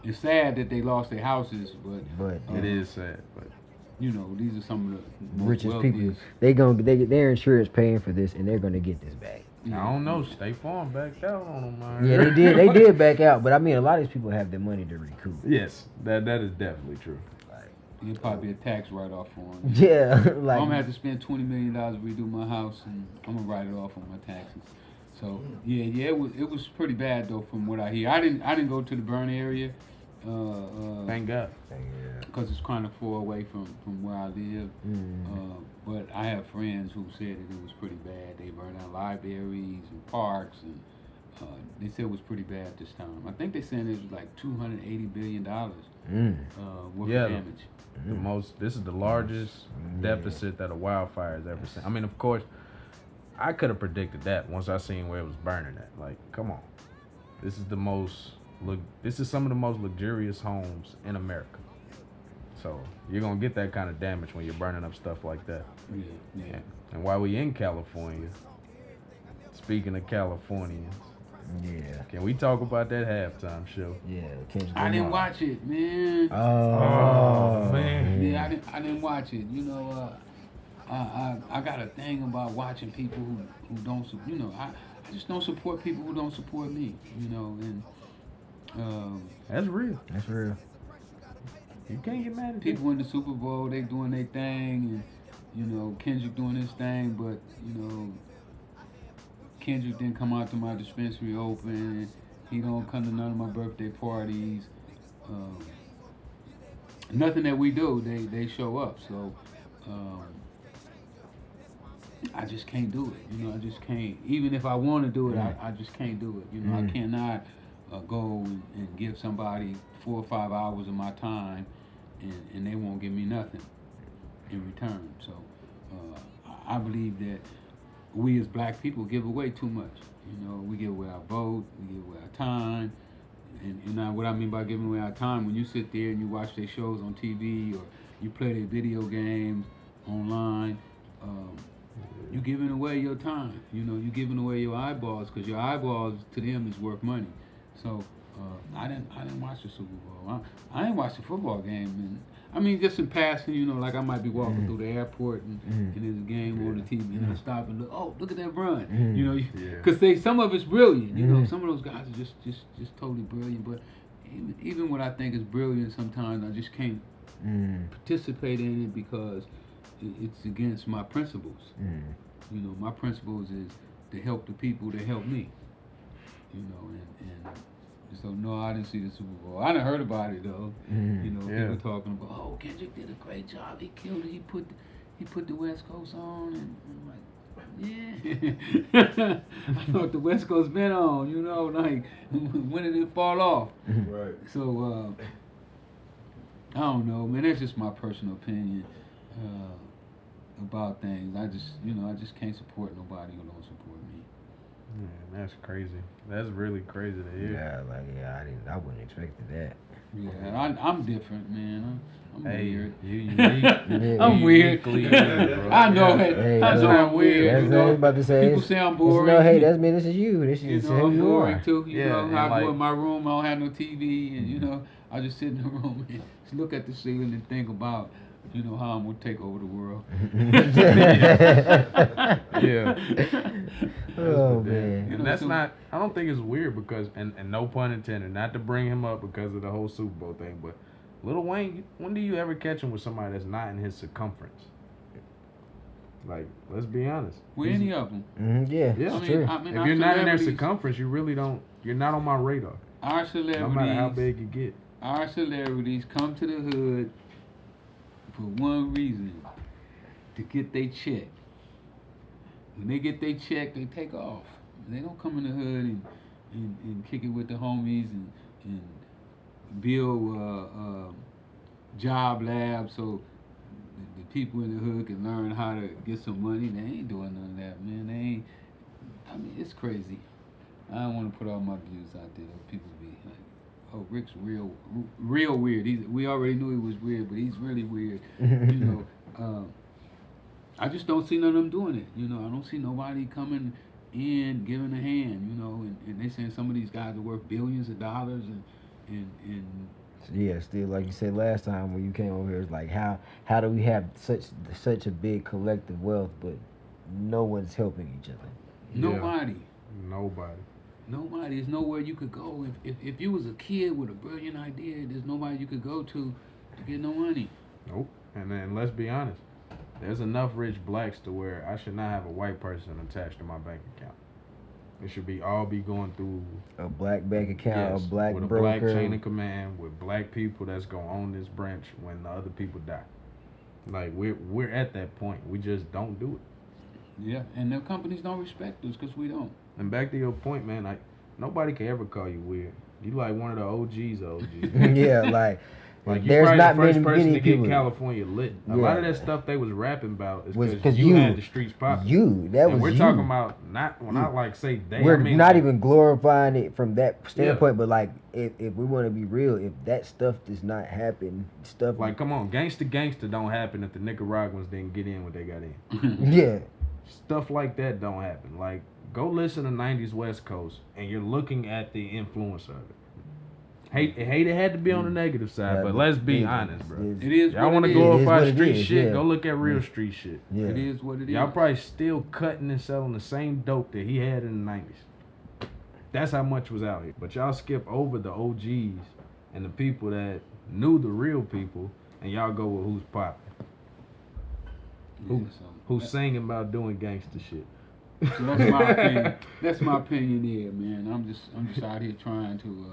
[SPEAKER 6] It's sad that they lost their houses, but
[SPEAKER 4] it is sad. But
[SPEAKER 6] these are some of the most
[SPEAKER 5] richest people.
[SPEAKER 6] wealthiest.
[SPEAKER 5] Their insurance paying for this, and they're gonna get this back.
[SPEAKER 4] I don't know. State Farm backed out on them, man.
[SPEAKER 5] Yeah, they did. They did back out, but I mean, a lot of these people have the money to recoup.
[SPEAKER 4] Yes, that is definitely true.
[SPEAKER 6] It'll probably be a tax write-off for them.
[SPEAKER 5] Yeah, like
[SPEAKER 6] I'm gonna have to spend $20 million to redo my house, and I'm gonna write it off on my taxes. So it was pretty bad though, from what I hear. I didn't go to the burn area.
[SPEAKER 4] Thank God.
[SPEAKER 6] Because it's kind of far away from where I live. But I have friends who said that it was pretty bad. They burned down libraries and parks, and they said it was pretty bad this time. I think they said it was like $280 billion worth of damage.
[SPEAKER 4] This is the largest deficit that a wildfire has ever seen. I mean, of course, I could have predicted that once I seen where it was burning at. Like, come on. This is some of the most luxurious homes in America. So you're gonna get that kind of damage when you're burning up stuff like that.
[SPEAKER 6] Yeah.
[SPEAKER 4] And while we in California, speaking of Californians, can we talk about that halftime show?
[SPEAKER 5] Yeah, Kendrick
[SPEAKER 6] I didn't
[SPEAKER 5] Lamar.
[SPEAKER 6] watch it, man.
[SPEAKER 5] Oh
[SPEAKER 4] man.
[SPEAKER 6] Yeah, I didn't watch it. I got a thing about watching people who don't. I just don't support people who don't support me. And
[SPEAKER 4] That's real.
[SPEAKER 5] That's real.
[SPEAKER 4] You can't get mad at
[SPEAKER 6] people in the Super Bowl, they doing their thing, and Kendrick doing his thing, but Kendrick didn't come out to my dispensary open. He don't come to none of my birthday parties. Nothing that we do, they show up. So I just can't do it. I just can't. Even if I want to do it, I just can't do it. I cannot go and give somebody 4 or 5 hours of my time, and they won't give me nothing in return. So I believe that we as black people give away too much. We give away our vote, we give away our time. And now what I mean by giving away our time, when you sit there and you watch their shows on TV or you play their video games online, you're giving away your time. You're giving away your eyeballs, because your eyeballs to them is worth money. So I didn't watch the Super Bowl. I didn't watch the football game, and I mean, just in passing, like I might be walking through the airport and there's a game on the TV, and I stop and look. Oh, look at that run! Because some of it's brilliant. Some of those guys are just totally brilliant. But even what I think is brilliant, sometimes I just can't participate in it because it's against my principles. My principles is to help the people that help me. And so no, I didn't see the Super Bowl. I done heard about it though. People talking about, oh, Kendrick did a great job. He killed it. He put the West Coast on, and I'm like, Yeah. I thought the West Coast been on, you know, like, when did it fall off?
[SPEAKER 4] Right.
[SPEAKER 6] So, I don't know, man. That's just my personal opinion about things. I just can't support nobody who don't support me.
[SPEAKER 4] Man, that's crazy. That's really crazy to hear.
[SPEAKER 5] I wouldn't expect that.
[SPEAKER 6] Yeah, I'm different, man. I'm weird.
[SPEAKER 4] You unique.
[SPEAKER 6] I'm weird.
[SPEAKER 4] Bro.
[SPEAKER 6] I know it.
[SPEAKER 5] Hey,
[SPEAKER 6] I know I'm weird.
[SPEAKER 5] That's
[SPEAKER 6] You
[SPEAKER 5] what I was
[SPEAKER 6] know,
[SPEAKER 5] about to say.
[SPEAKER 6] people say I'm boring.
[SPEAKER 5] No, hey, that's me. This is you. This
[SPEAKER 6] You
[SPEAKER 5] is
[SPEAKER 6] know,
[SPEAKER 5] who
[SPEAKER 6] I'm
[SPEAKER 5] you
[SPEAKER 6] boring
[SPEAKER 5] are.
[SPEAKER 6] too. You know,
[SPEAKER 4] and
[SPEAKER 6] I
[SPEAKER 4] like,
[SPEAKER 6] go in my room, I don't have no TV, and you know, I just sit in the room and just look at the ceiling and think about, you know, how I'm gonna take over the world.
[SPEAKER 4] Yeah.
[SPEAKER 5] Oh man.
[SPEAKER 4] And that's not. I don't think it's weird because, and no pun intended, not to bring him up because of the whole Super Bowl thing, but Lil Wayne, when do you ever catch him with somebody that's not in his circumference? Like, let's be honest.
[SPEAKER 6] With any of them.
[SPEAKER 5] Yeah,
[SPEAKER 4] Yeah.
[SPEAKER 5] it's true.
[SPEAKER 6] I mean,
[SPEAKER 4] If
[SPEAKER 6] our
[SPEAKER 4] you're not in their
[SPEAKER 6] celebrities-
[SPEAKER 4] circumference, you really don't. You're not on my radar.
[SPEAKER 6] Our
[SPEAKER 4] No
[SPEAKER 6] celebrities,
[SPEAKER 4] matter how big you get.
[SPEAKER 6] our celebrities come to the hood for one reason: to get their check. When they get their check, they take off. They don't come in the hood and kick it with the homies and build job labs so the people in the hood can learn how to get some money. They ain't doing none of that, man. They ain't. I mean, it's crazy. I don't want to put all my views out there. People be like, "Oh, Rick's real weird." We already knew he was weird, but he's really weird. You know, I just don't see none of them doing it. You know, I don't see nobody coming in giving a hand. You know, and they saying some of these guys are worth billions of dollars and
[SPEAKER 5] Yeah, still like you said last time when you came over here, it's like how do we have such a big collective wealth, but no one's helping each other.
[SPEAKER 6] nobody.
[SPEAKER 4] Nobody.
[SPEAKER 6] There's nowhere you could go. If you was a kid with a brilliant idea, there's nobody you could go to get no money.
[SPEAKER 4] Nope. And then let's be honest. There's enough rich blacks to where I should not have a white person attached to my bank account. It should be going through
[SPEAKER 5] A black bank account,
[SPEAKER 4] yes,
[SPEAKER 5] a black
[SPEAKER 4] with a
[SPEAKER 5] broker.
[SPEAKER 4] black chain of command with black people that's gonna own this branch when the other people die. Like we're at that point. We just don't do it.
[SPEAKER 6] Yeah, and the companies don't respect us because we don't.
[SPEAKER 4] And back to your point, man, like nobody can ever call you weird. You like one of the OGs.
[SPEAKER 5] Yeah, like
[SPEAKER 4] Like you're
[SPEAKER 5] there's
[SPEAKER 4] probably
[SPEAKER 5] not
[SPEAKER 4] the first
[SPEAKER 5] many,
[SPEAKER 4] person
[SPEAKER 5] many
[SPEAKER 4] to get
[SPEAKER 5] people.
[SPEAKER 4] California lit. A lot of that stuff they was rapping about is
[SPEAKER 5] Was
[SPEAKER 4] because
[SPEAKER 5] 'cause
[SPEAKER 4] you
[SPEAKER 5] you-
[SPEAKER 4] had the streets popping.
[SPEAKER 5] That
[SPEAKER 4] and
[SPEAKER 5] was
[SPEAKER 4] we're
[SPEAKER 5] you.
[SPEAKER 4] talking about not when I like say they.
[SPEAKER 5] We're
[SPEAKER 4] I mean,
[SPEAKER 5] not
[SPEAKER 4] like,
[SPEAKER 5] even glorifying it from that standpoint, but like if we want to be real, if that stuff does not happen, stuff
[SPEAKER 4] like come on, gangsta don't happen if the Nicaraguans didn't get in what they got in.
[SPEAKER 5] yeah,
[SPEAKER 4] Stuff like that don't happen. Like go listen to 90s West Coast and you're looking at the influence of it. Hate it had to be on the negative side, but let's be honest, bro.
[SPEAKER 6] It is
[SPEAKER 4] Y'all
[SPEAKER 6] what
[SPEAKER 4] want to
[SPEAKER 6] it is.
[SPEAKER 4] glorify
[SPEAKER 5] It is what it
[SPEAKER 4] street
[SPEAKER 5] is,
[SPEAKER 4] shit?
[SPEAKER 5] yeah.
[SPEAKER 4] Go look at real street shit.
[SPEAKER 5] yeah.
[SPEAKER 6] It is what it is.
[SPEAKER 4] Y'all probably still cutting and selling the same dope that he had in the 90s. That's how much was out here. But y'all skip over the OGs and the people that knew the real people, and y'all go with who's popping.
[SPEAKER 6] Yeah,
[SPEAKER 4] Who's singing about doing gangster shit.
[SPEAKER 6] So that's my opinion. That's my opinion there, man. I'm just out here trying to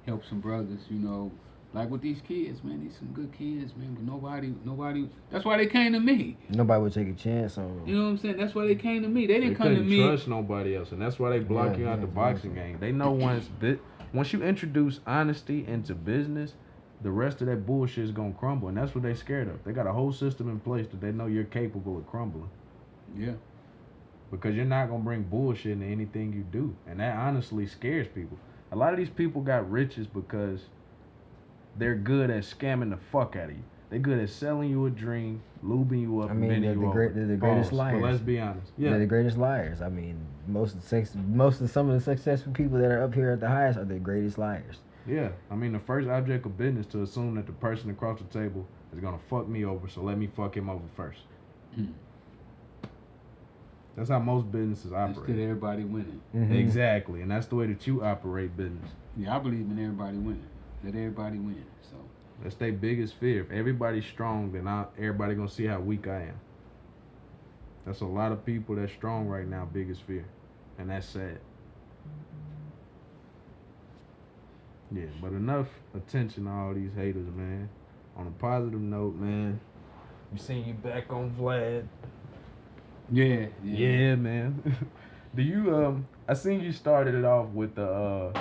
[SPEAKER 6] help some brothers, you know, like with these kids, man. These some good kids, man. But nobody. That's why they came to me.
[SPEAKER 5] Nobody would take a chance on them.
[SPEAKER 6] You know what I'm saying? That's why they came to me. They
[SPEAKER 4] They
[SPEAKER 6] didn't come to
[SPEAKER 4] couldn't
[SPEAKER 6] me.
[SPEAKER 4] trust nobody else, and that's why they block you out the boxing game. They know once you introduce honesty into business, the rest of that bullshit is gonna crumble, and that's what they scared of. They got a whole system in place that they know you're capable of crumbling.
[SPEAKER 6] Yeah.
[SPEAKER 4] Because you're not gonna bring bullshit into anything you do, and that honestly scares people. A lot of these people got riches because they're good at scamming the fuck out of you. They're good at selling you a dream, lubing you up,
[SPEAKER 5] I mean,
[SPEAKER 4] and bending you over.
[SPEAKER 5] they're the greatest
[SPEAKER 4] Pause.
[SPEAKER 5] liars.
[SPEAKER 4] But let's be honest. Yeah.
[SPEAKER 5] They're the greatest liars. I mean, some of the successful people that are up here at the highest are the greatest liars.
[SPEAKER 4] Yeah, I mean, the first object of business to assume that the person across the table is gonna fuck me over, so let me fuck him over first. That's how most businesses
[SPEAKER 6] Instead of
[SPEAKER 4] operate.
[SPEAKER 6] everybody winning.
[SPEAKER 5] Mm-hmm.
[SPEAKER 4] Exactly, and that's the way that you operate business.
[SPEAKER 6] Yeah, I believe in everybody winning. Let everybody win. So
[SPEAKER 4] That's their biggest fear. If everybody's strong, then everybody gonna see how weak I am. That's a lot of people that's strong right now, biggest fear, and that's sad. Yeah, but enough attention to all these haters, man. On a positive note, man, we seen you back on Vlad.
[SPEAKER 6] Yeah.
[SPEAKER 4] Yeah, man. Do you I seen you started it off with the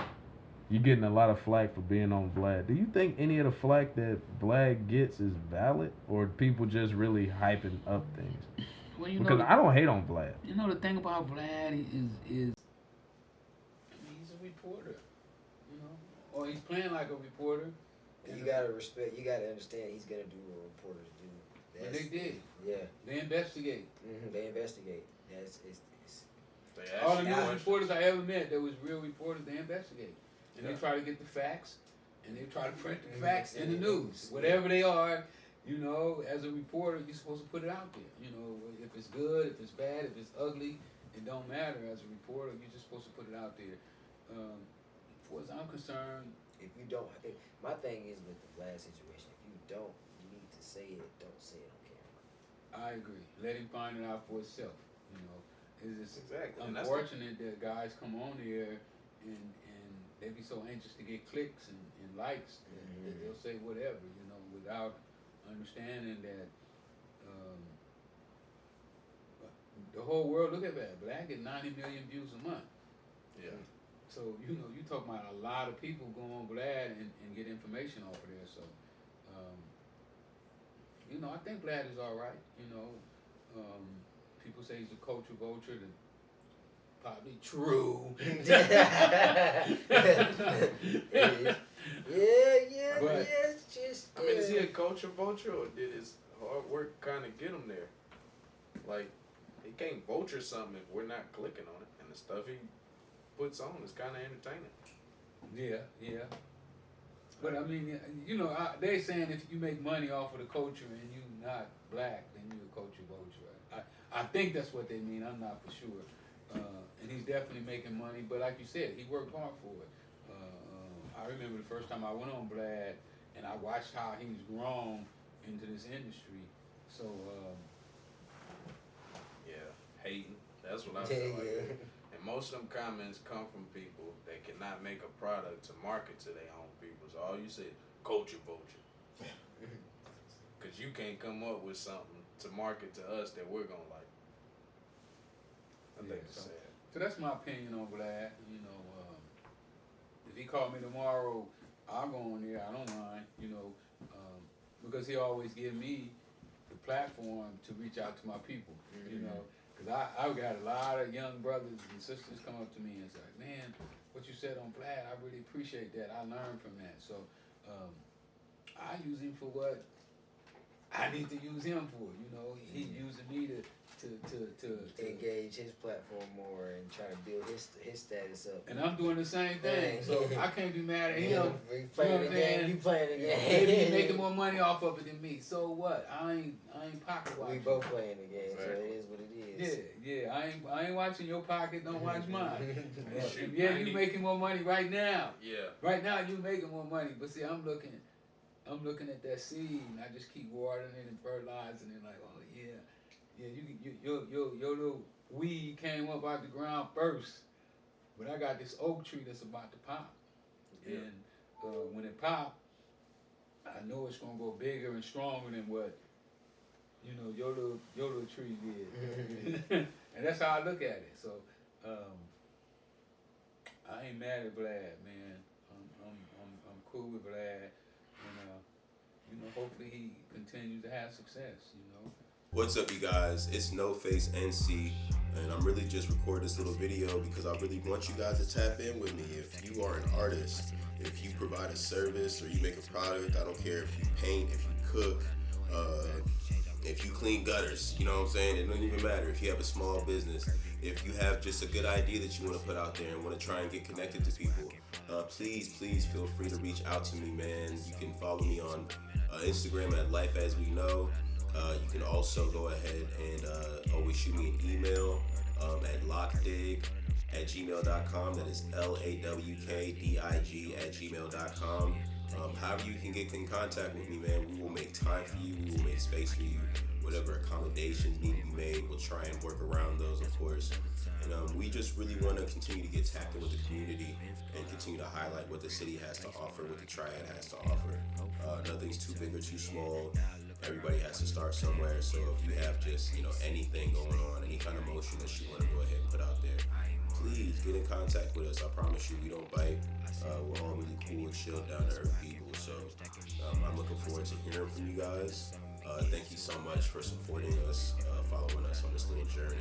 [SPEAKER 4] you getting a lot of flack for being on Vlad. Do you think any of the flack that Vlad gets is valid, or people just really hyping up things?
[SPEAKER 6] Well, you
[SPEAKER 4] Because
[SPEAKER 6] know,
[SPEAKER 4] I don't hate on Vlad.
[SPEAKER 6] you know the thing about Vlad is I mean, he's a reporter, you know, or he's playing like a reporter.
[SPEAKER 5] You gotta respect. You gotta understand. He's gonna do what reporters do.
[SPEAKER 6] But they did.
[SPEAKER 5] Yeah.
[SPEAKER 6] They investigate.
[SPEAKER 5] They investigate. It's
[SPEAKER 6] All the news reporters I ever met that was real reporters, they investigate. And they try to get the facts, and they try to print the facts in the news. Whatever they are, you know, as a reporter, you're supposed to put it out there. You know, if it's good, if it's bad, if it's ugly, it don't matter. As a reporter, you're just supposed to put it out there. As far as I'm concerned,
[SPEAKER 5] if you don't, my thing is with the Vlad situation. If you don't need to say it, don't say it on camera.
[SPEAKER 6] I agree. Let him find it out for himself. You know, it's just
[SPEAKER 4] Exactly.
[SPEAKER 6] unfortunate that guys come on here and they be so anxious to get clicks and likes that they'll say whatever, you know, without understanding that the whole world, look at that, Black get 90 million views a month.
[SPEAKER 4] Yeah.
[SPEAKER 6] So, you know, you talk about a lot of people go on Vlad and get information off of there. So, you know, I think Vlad is all right. You know, people say he's a culture vulture. Probably true.
[SPEAKER 5] Yeah.
[SPEAKER 6] But,
[SPEAKER 5] it's just.
[SPEAKER 4] I mean, is he a culture vulture, or did his hard work kind of get him there? Like, he can't vulture something if we're not clicking on it, and the stuff he puts on is kind of entertaining.
[SPEAKER 6] Yeah. But I mean, you know, they saying if you make money off of the culture and you not Black, then you're a culture vulture. I think that's what they mean. I'm not for sure. And he's definitely making money, but like you said, he worked hard for it. I remember the first time I went on Vlad, and I watched how he's grown into this industry. So,
[SPEAKER 4] Hating. That's what I feel like. And most of them comments come from people that cannot make a product to market to their own people. So all you say is culture vulture. Because you can't come up with something to market to us that we're going to like. I think it's sad.
[SPEAKER 6] So that's my opinion on Vlad. You know, if he called me tomorrow, I'll go on there. I don't mind, you know, because he always give me the platform to reach out to my people, you know. Because I've got a lot of young brothers and sisters come up to me and say, man, what you said on Vlad, I really appreciate that. I learned from that. So I use him for what I need to use him for. You know, he using me to
[SPEAKER 5] engage his platform more and try to build his status up.
[SPEAKER 6] And I'm doing the same thing, so I can't be mad at him.
[SPEAKER 5] You playing the game. You playing the game.
[SPEAKER 6] He's making more money off of it than me. So what? I ain't pocket watching.
[SPEAKER 5] We both playing the game, so it is what it is.
[SPEAKER 6] Yeah. I ain't watching your pocket. Don't watch mine. You making more money right now.
[SPEAKER 4] Yeah.
[SPEAKER 6] Right now you making more money, but see, I'm looking at that seed, and I just keep watering it and fertilizing it. Like, oh yeah. Your little weed came up out the ground first, but I got this oak tree that's about to pop, and when it pop, I know it's gonna go bigger and stronger than what your little tree did, and that's how I look at it. So I ain't mad at Vlad, man. I'm cool with Vlad, and hopefully he continues to have success.
[SPEAKER 3] What's up, you guys? It's No Face NC, and I'm really just recording this little video because I really want you guys to tap in with me. If you are an artist, if you provide a service or you make a product, I don't care if you paint, if you cook, if you clean gutters, you know what I'm saying? It doesn't even matter. If you have a small business, if you have just a good idea that you want to put out there and want to try and get connected to people, please feel free to reach out to me, man. You can follow me on Instagram at Life As We Know. You can also go ahead and always shoot me an email at lockdig@gmail.com. That is LAWKDIG@gmail.com. However you can get in contact with me, man, we will make time for you. We will make space for you. Whatever accommodations need to be made, we'll try and work around those, of course. And we just really want to continue to get tapped in with the community and continue to highlight what the city has to offer, what the Triad has to offer. Nothing's too big or too small. everybody has to start somewhere. So if you have just, anything going on, any kind of emotion that you want to go ahead and put out there, please get in contact with us. I promise you, we don't bite. We're all really cool and chill, down to earth people. So I'm looking forward to hearing from you guys. Thank you so much for supporting us, following us on this little journey.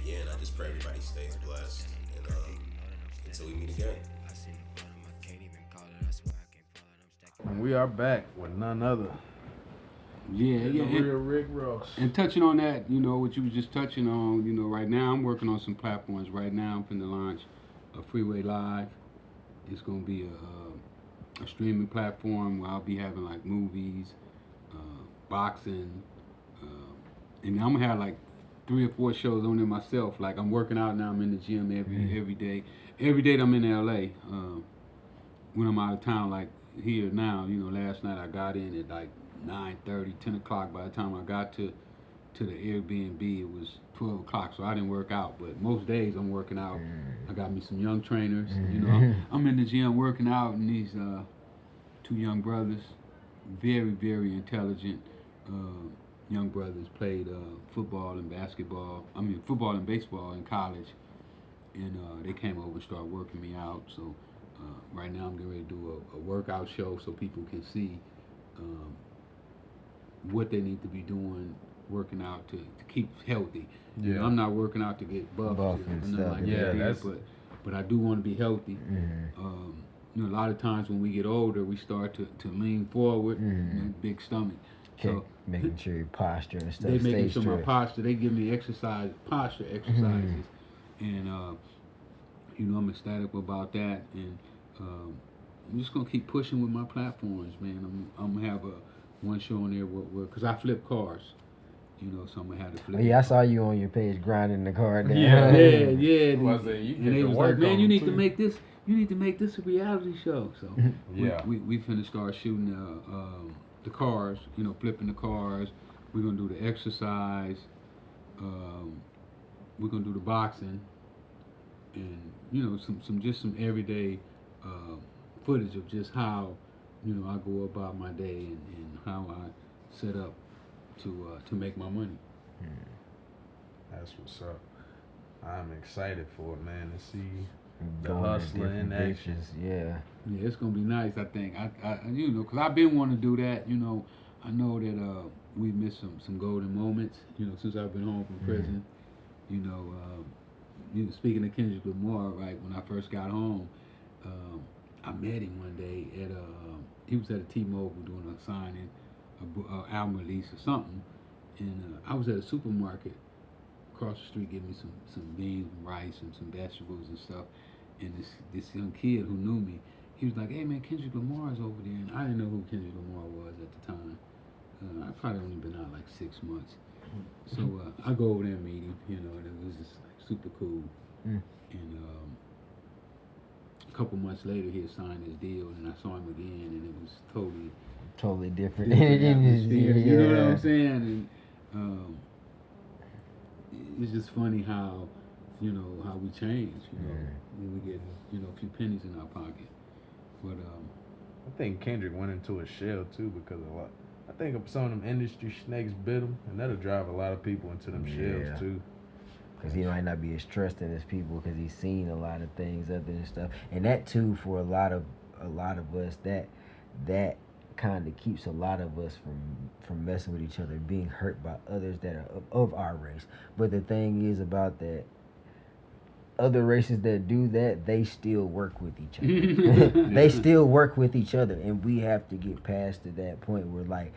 [SPEAKER 3] And I just pray everybody stays blessed. And until we meet again.
[SPEAKER 4] And we are back with none other
[SPEAKER 6] Yeah.
[SPEAKER 4] the real Rick Ross.
[SPEAKER 6] And touching on that, what you was just touching on, right now I'm working on some platforms. Right now I'm finna launch a Freeway Live. It's gonna be a streaming platform where I'll be having like movies, boxing, and I'm gonna have like 3 or 4 shows on there myself. Like I'm working out now. I'm in the gym every day. Every day I'm in LA. When I'm out of town, like here now, last night I got in at like 9:30, 10 o'clock. By the time I got to the Airbnb, it was 12 o'clock, so I didn't work out. But most days I'm working out. I got me some young trainers. I'm in the gym working out, and these 2 young brothers, very, very intelligent young brothers, played football and baseball in college. And they came over and started working me out. So right now I'm getting ready to do a workout show so people can see what they need to be doing, working out to keep healthy.
[SPEAKER 4] Yeah.
[SPEAKER 6] I'm not working out to get buffed or
[SPEAKER 5] and
[SPEAKER 6] nothing like that. But I do want to be healthy. A lot of times when we get older, we start to lean forward, big stomach. So
[SPEAKER 5] making sure your posture and stuff
[SPEAKER 6] they making
[SPEAKER 5] stays
[SPEAKER 6] sure my
[SPEAKER 5] straight.
[SPEAKER 6] posture. They give me posture exercises, and I'm ecstatic about that. And I'm just gonna keep pushing with my platforms, man. I'm gonna have one show on there because I flip cars, so I'm gonna have to flip.
[SPEAKER 5] Oh, yeah, I saw you on your page grinding the car down.
[SPEAKER 6] Yeah.
[SPEAKER 4] And
[SPEAKER 6] they was like, man, you need to make this. You need to make this a reality show. So we finna start shooting the cars, flipping the cars. We're gonna do the exercise. We're gonna do the boxing, and some everyday footage of just how I go about my day and how I set up to make my money.
[SPEAKER 4] That's what's up. I'm excited for it, man, to see the
[SPEAKER 5] Going to
[SPEAKER 4] hustler in
[SPEAKER 5] different
[SPEAKER 4] action.
[SPEAKER 5] pictures, yeah.
[SPEAKER 6] Yeah, it's gonna be nice. I think. Because I've been wanting to do that. I know that we missed some golden moments. Since I've been home from prison. Speaking of Kendrick Lamar, right? When I first got home, I met him one day at he was at a T-Mobile doing a signing, album release or something, and I was at a supermarket across the street getting me some beans and rice and some vegetables and stuff. And this young kid who knew me, he was like, "Hey man, Kendrick Lamar's over there." And I didn't know who Kendrick Lamar was at the time. I probably only been out like 6 months. So I go over there and meet him, and it was just like super cool. And a couple months later, he had signed his deal, and I saw him again, and it was
[SPEAKER 5] Totally different.
[SPEAKER 6] atmosphere, you know what I'm saying? And it's just funny how we change, when we get, a few pennies in our pocket. But
[SPEAKER 4] I think Kendrick went into a shell too because of what I think some of them industry snakes bit him, and that'll drive a lot of people into them shells too.
[SPEAKER 5] Because he might not be as trusting as people because he's seen a lot of things other than stuff, and that too for a lot of us that kind of keeps a lot of us from messing with each other, being hurt by others that are of our race. But the thing is about that, other races that do that, they still work with each other. They still work with each other, and we have to get past to that point where like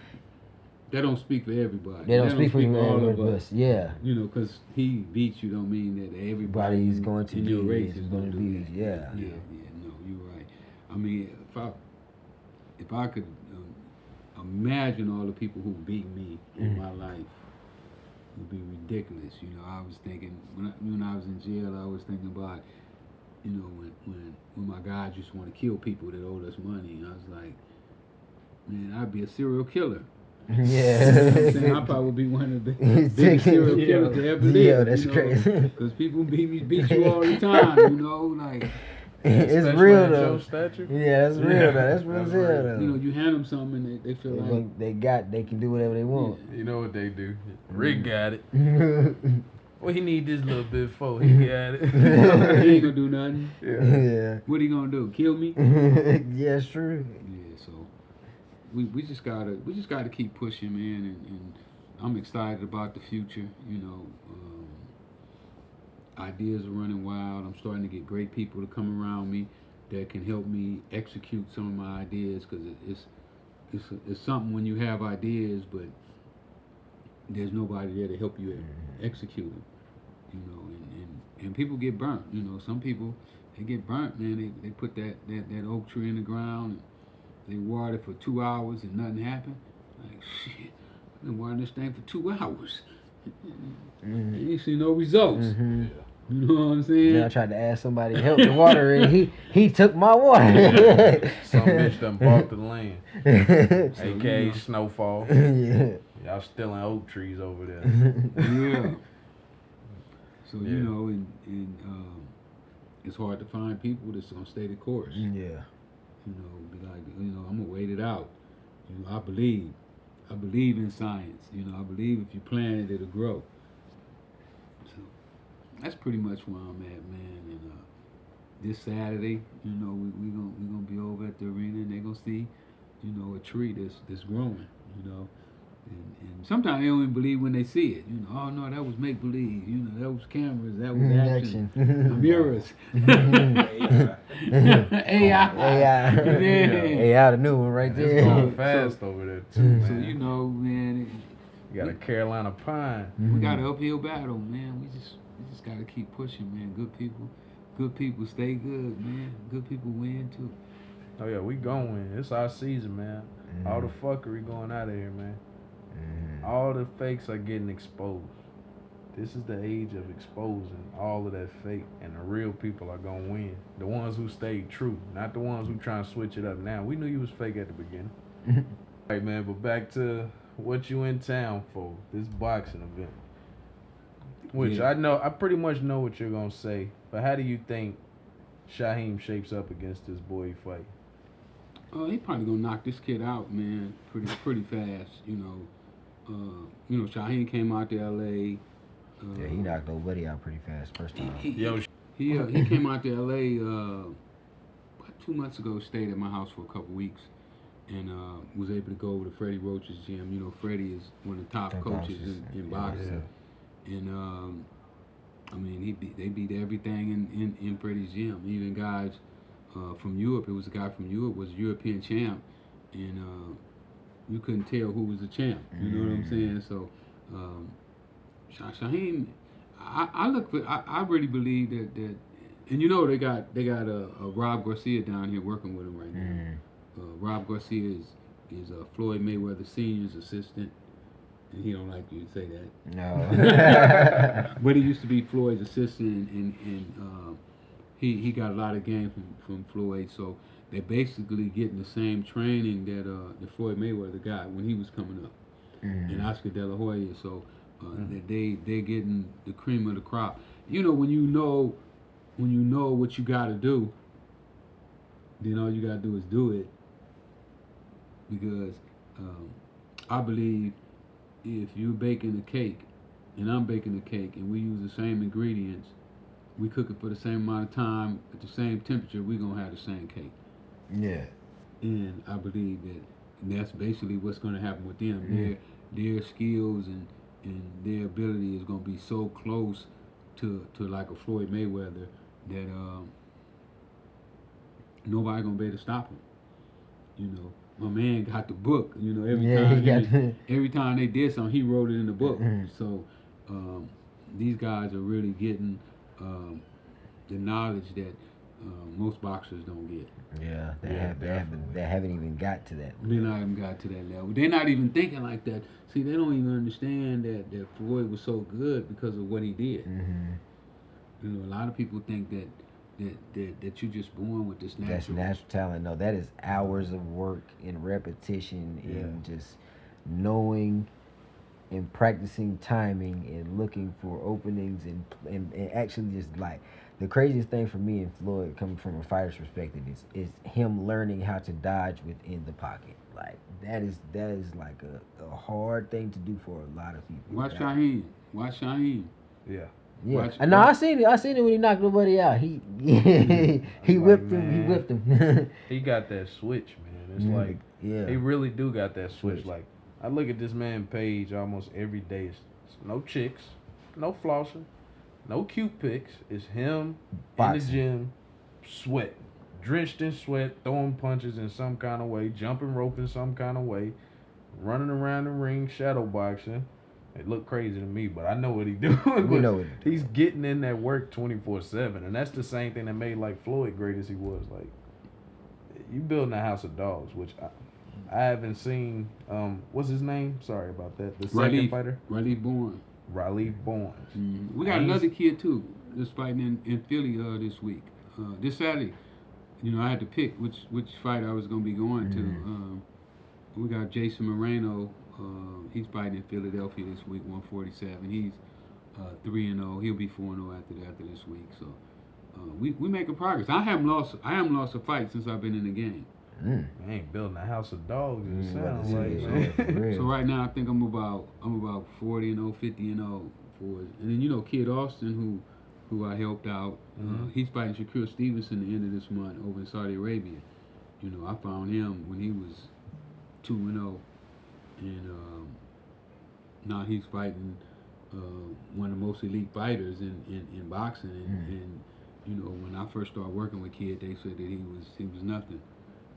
[SPEAKER 6] that don't speak for everybody.
[SPEAKER 5] they don't speak for
[SPEAKER 6] all of us.
[SPEAKER 5] Yeah.
[SPEAKER 6] Because he beats you don't mean that everybody
[SPEAKER 5] Everybody's going to
[SPEAKER 6] in
[SPEAKER 5] be
[SPEAKER 6] your race is
[SPEAKER 5] going
[SPEAKER 6] going
[SPEAKER 5] to
[SPEAKER 6] to
[SPEAKER 5] be
[SPEAKER 6] do that.
[SPEAKER 5] yeah.
[SPEAKER 6] No, you're right. I mean, if I could imagine all the people who beat me in my life, it would be ridiculous. I was thinking when I was in jail, I was thinking about, when my guys used to want to kill people that owed us money, and I was like, man, I'd be a serial killer.
[SPEAKER 5] Yeah.
[SPEAKER 6] I probably would be one of the biggest serial killers to ever live.
[SPEAKER 5] Yeah, that's crazy.
[SPEAKER 6] Because people beat you all the time, like.
[SPEAKER 5] It's
[SPEAKER 4] Especially
[SPEAKER 5] real
[SPEAKER 4] at
[SPEAKER 5] though.
[SPEAKER 4] your stature.
[SPEAKER 5] Yeah, that's real though. That's real as hell
[SPEAKER 4] real.
[SPEAKER 5] though.
[SPEAKER 6] You know, you hand them something and they feel like
[SPEAKER 5] They can do whatever they want.
[SPEAKER 4] You know what they do? Rick got it. What he need this little bit for? He got it.
[SPEAKER 6] he ain't gonna do nothing.
[SPEAKER 5] Yeah.
[SPEAKER 6] What he gonna do? Kill me?
[SPEAKER 5] Yeah, it's true.
[SPEAKER 6] Yeah, so we just gotta keep pushing, man, and I'm excited about the future. You know, ideas are running wild. I'm starting to get great people to come around me that can help me execute some of my ideas, because it's something when you have ideas, but there's nobody there to help you execute them. You know, and people get burnt. You know, some people, they get burnt, man. They put that oak tree in the ground and they water it for 2 hours and nothing happened. Like, shit, I've been watering this thing for 2 hours. You ain't see no results.
[SPEAKER 5] Mm-hmm.
[SPEAKER 6] You know what I'm saying?
[SPEAKER 5] Then I tried to ask somebody to help the water, and he took my water.
[SPEAKER 4] Some bitch done bought the land. AKA snowfall.
[SPEAKER 5] Yeah.
[SPEAKER 4] Y'all stealing oak trees over there.
[SPEAKER 6] Yeah. So,
[SPEAKER 4] Yeah.
[SPEAKER 6] you know, and it's hard to find people that's gonna stay the course.
[SPEAKER 5] Yeah.
[SPEAKER 6] You know, be like, you know, I'm gonna wait it out. You know, I believe in science. You know, I believe if you plant it, it'll grow. So that's pretty much where I'm at, man. And this Saturday, you know, we gonna be over at the arena, and they're gonna see, you know, a tree that's growing. You know, and sometimes they don't even believe when they see it. You know, oh no, that was make believe. You know, that was cameras, that was action, mirrors, AI.
[SPEAKER 5] AI, the new one right there.
[SPEAKER 4] It's going fast over there too, man.
[SPEAKER 6] So you know, man,
[SPEAKER 4] You got a Carolina pine.
[SPEAKER 6] we got an uphill battle, man. We just gotta keep pushing, man. Good people stay good, man. Good people win too.
[SPEAKER 4] Oh yeah, we going win. It's our season, man. All the fuckery going out of here, man. All the fakes are getting exposed. This is the age of exposing all of that fake, and the real people are gonna win. The ones who stayed true, not the ones who trying to switch it up now. We knew you was fake at the beginning. Right, man, but back to what you in town for, this boxing event. Which
[SPEAKER 6] Yeah.
[SPEAKER 4] I pretty much know what you're gonna say, but how do you think Shaheem shapes up against this boy he fight?
[SPEAKER 6] He probably gonna knock this kid out, man, pretty fast. You know, Shaheem came out to LA.
[SPEAKER 5] Yeah, he knocked old buddy out pretty fast first time.
[SPEAKER 6] He came out to LA about 2 months ago. Stayed at my house for a couple weeks, and was able to go over to Freddie Roach's gym. You know, Freddie is one of the top coaches in boxing, and I mean, they beat everything in Freddie's gym. Even guys from Europe. It was a guy from Europe was a European champ, and you couldn't tell who was the champ. You know what I'm saying? So. Shaheem, I really believe that, and you know they got a Rob Garcia down here working with him right now. Rob Garcia is Floyd Mayweather Sr.'s assistant, and he don't like you to say that.
[SPEAKER 5] No.
[SPEAKER 6] But he used to be Floyd's assistant, and he got a lot of game from Floyd, so they're basically getting the same training that Floyd Mayweather got when he was coming up, and Oscar De La Hoya. So. They're getting the cream of the crop. You know, when you know what you got to do, then all you got to do is do it. Because I believe if you're baking a cake and I'm baking a cake and we use the same ingredients, we cook it for the same amount of time at the same temperature, we're gonna have the same cake.
[SPEAKER 5] Yeah.
[SPEAKER 6] And I believe that's basically what's gonna happen with them. Their skills and their ability is going to be so close to like a Floyd Mayweather that nobody going to be able to stop him. You know, my man got the book. You know, every time they did something, he wrote it in the book. So these guys are really getting the knowledge that most boxers don't get.
[SPEAKER 5] Yeah, they haven't even got to that.
[SPEAKER 6] They're not even got to that level. They're not even thinking like that. See, they don't even understand that Floyd was so good because of what he did. You know, a lot of people think that you're just born with this natural.
[SPEAKER 5] That's natural talent. No, that is hours of work and repetition and just knowing and practicing timing and looking for openings and actually just like the craziest thing for me and Floyd, coming from a fighter's perspective, is him learning how to dodge within the pocket. Like that is like a hard thing to do for a lot of people.
[SPEAKER 6] Watch Shaheem.
[SPEAKER 4] Yeah.
[SPEAKER 5] Yeah,
[SPEAKER 6] Watch-
[SPEAKER 5] and no, I seen it. I seen it when he knocked nobody out. He whipped him. He
[SPEAKER 4] man.
[SPEAKER 5] whipped him.
[SPEAKER 4] He got that switch, man. It's like
[SPEAKER 5] yeah.
[SPEAKER 4] he really do got that switch.
[SPEAKER 5] Switch.
[SPEAKER 4] Like I look at this man page almost every day. It's no chicks, no flossing, no cute pics. It's him
[SPEAKER 5] Boxing.
[SPEAKER 4] in the gym, sweat, drenched in sweat, throwing punches in some kind of way, jumping rope in some kind of way, running around the ring, shadow boxing. It looked crazy to me, but I know what he doing.
[SPEAKER 5] We know what he
[SPEAKER 4] He's getting in that work 24/7, and that's the same thing that made like Floyd great as he was. Like you building a house of dogs, which I haven't seen. What's his name? Sorry about that. The second fighter,
[SPEAKER 6] Raleigh Bourne.
[SPEAKER 4] Raleigh Bourne.
[SPEAKER 6] We got another kid too that's fighting in Philly this week. This Saturday. You know, I had to pick which fight I was gonna be going to. We got Jason Moreno. He's fighting in Philadelphia this week, 147. He's 3-0. He'll be 4-0 after this week. So we making progress. I haven't lost a fight since I've been in the game.
[SPEAKER 4] Man, ain't building a house of dogs. It sounds
[SPEAKER 5] Yeah,
[SPEAKER 4] like,
[SPEAKER 5] for
[SPEAKER 4] man.
[SPEAKER 5] real.
[SPEAKER 6] So right now I think I'm about 40-0, 50-0 for it. And then you know Kid Austin who I helped out. He's fighting Shakur Stevenson the end of this month over in Saudi Arabia. You know, I found him when he was 2-0. And now he's fighting one of the most elite fighters in boxing. And you know, when I first started working with Kid, they said that he was nothing.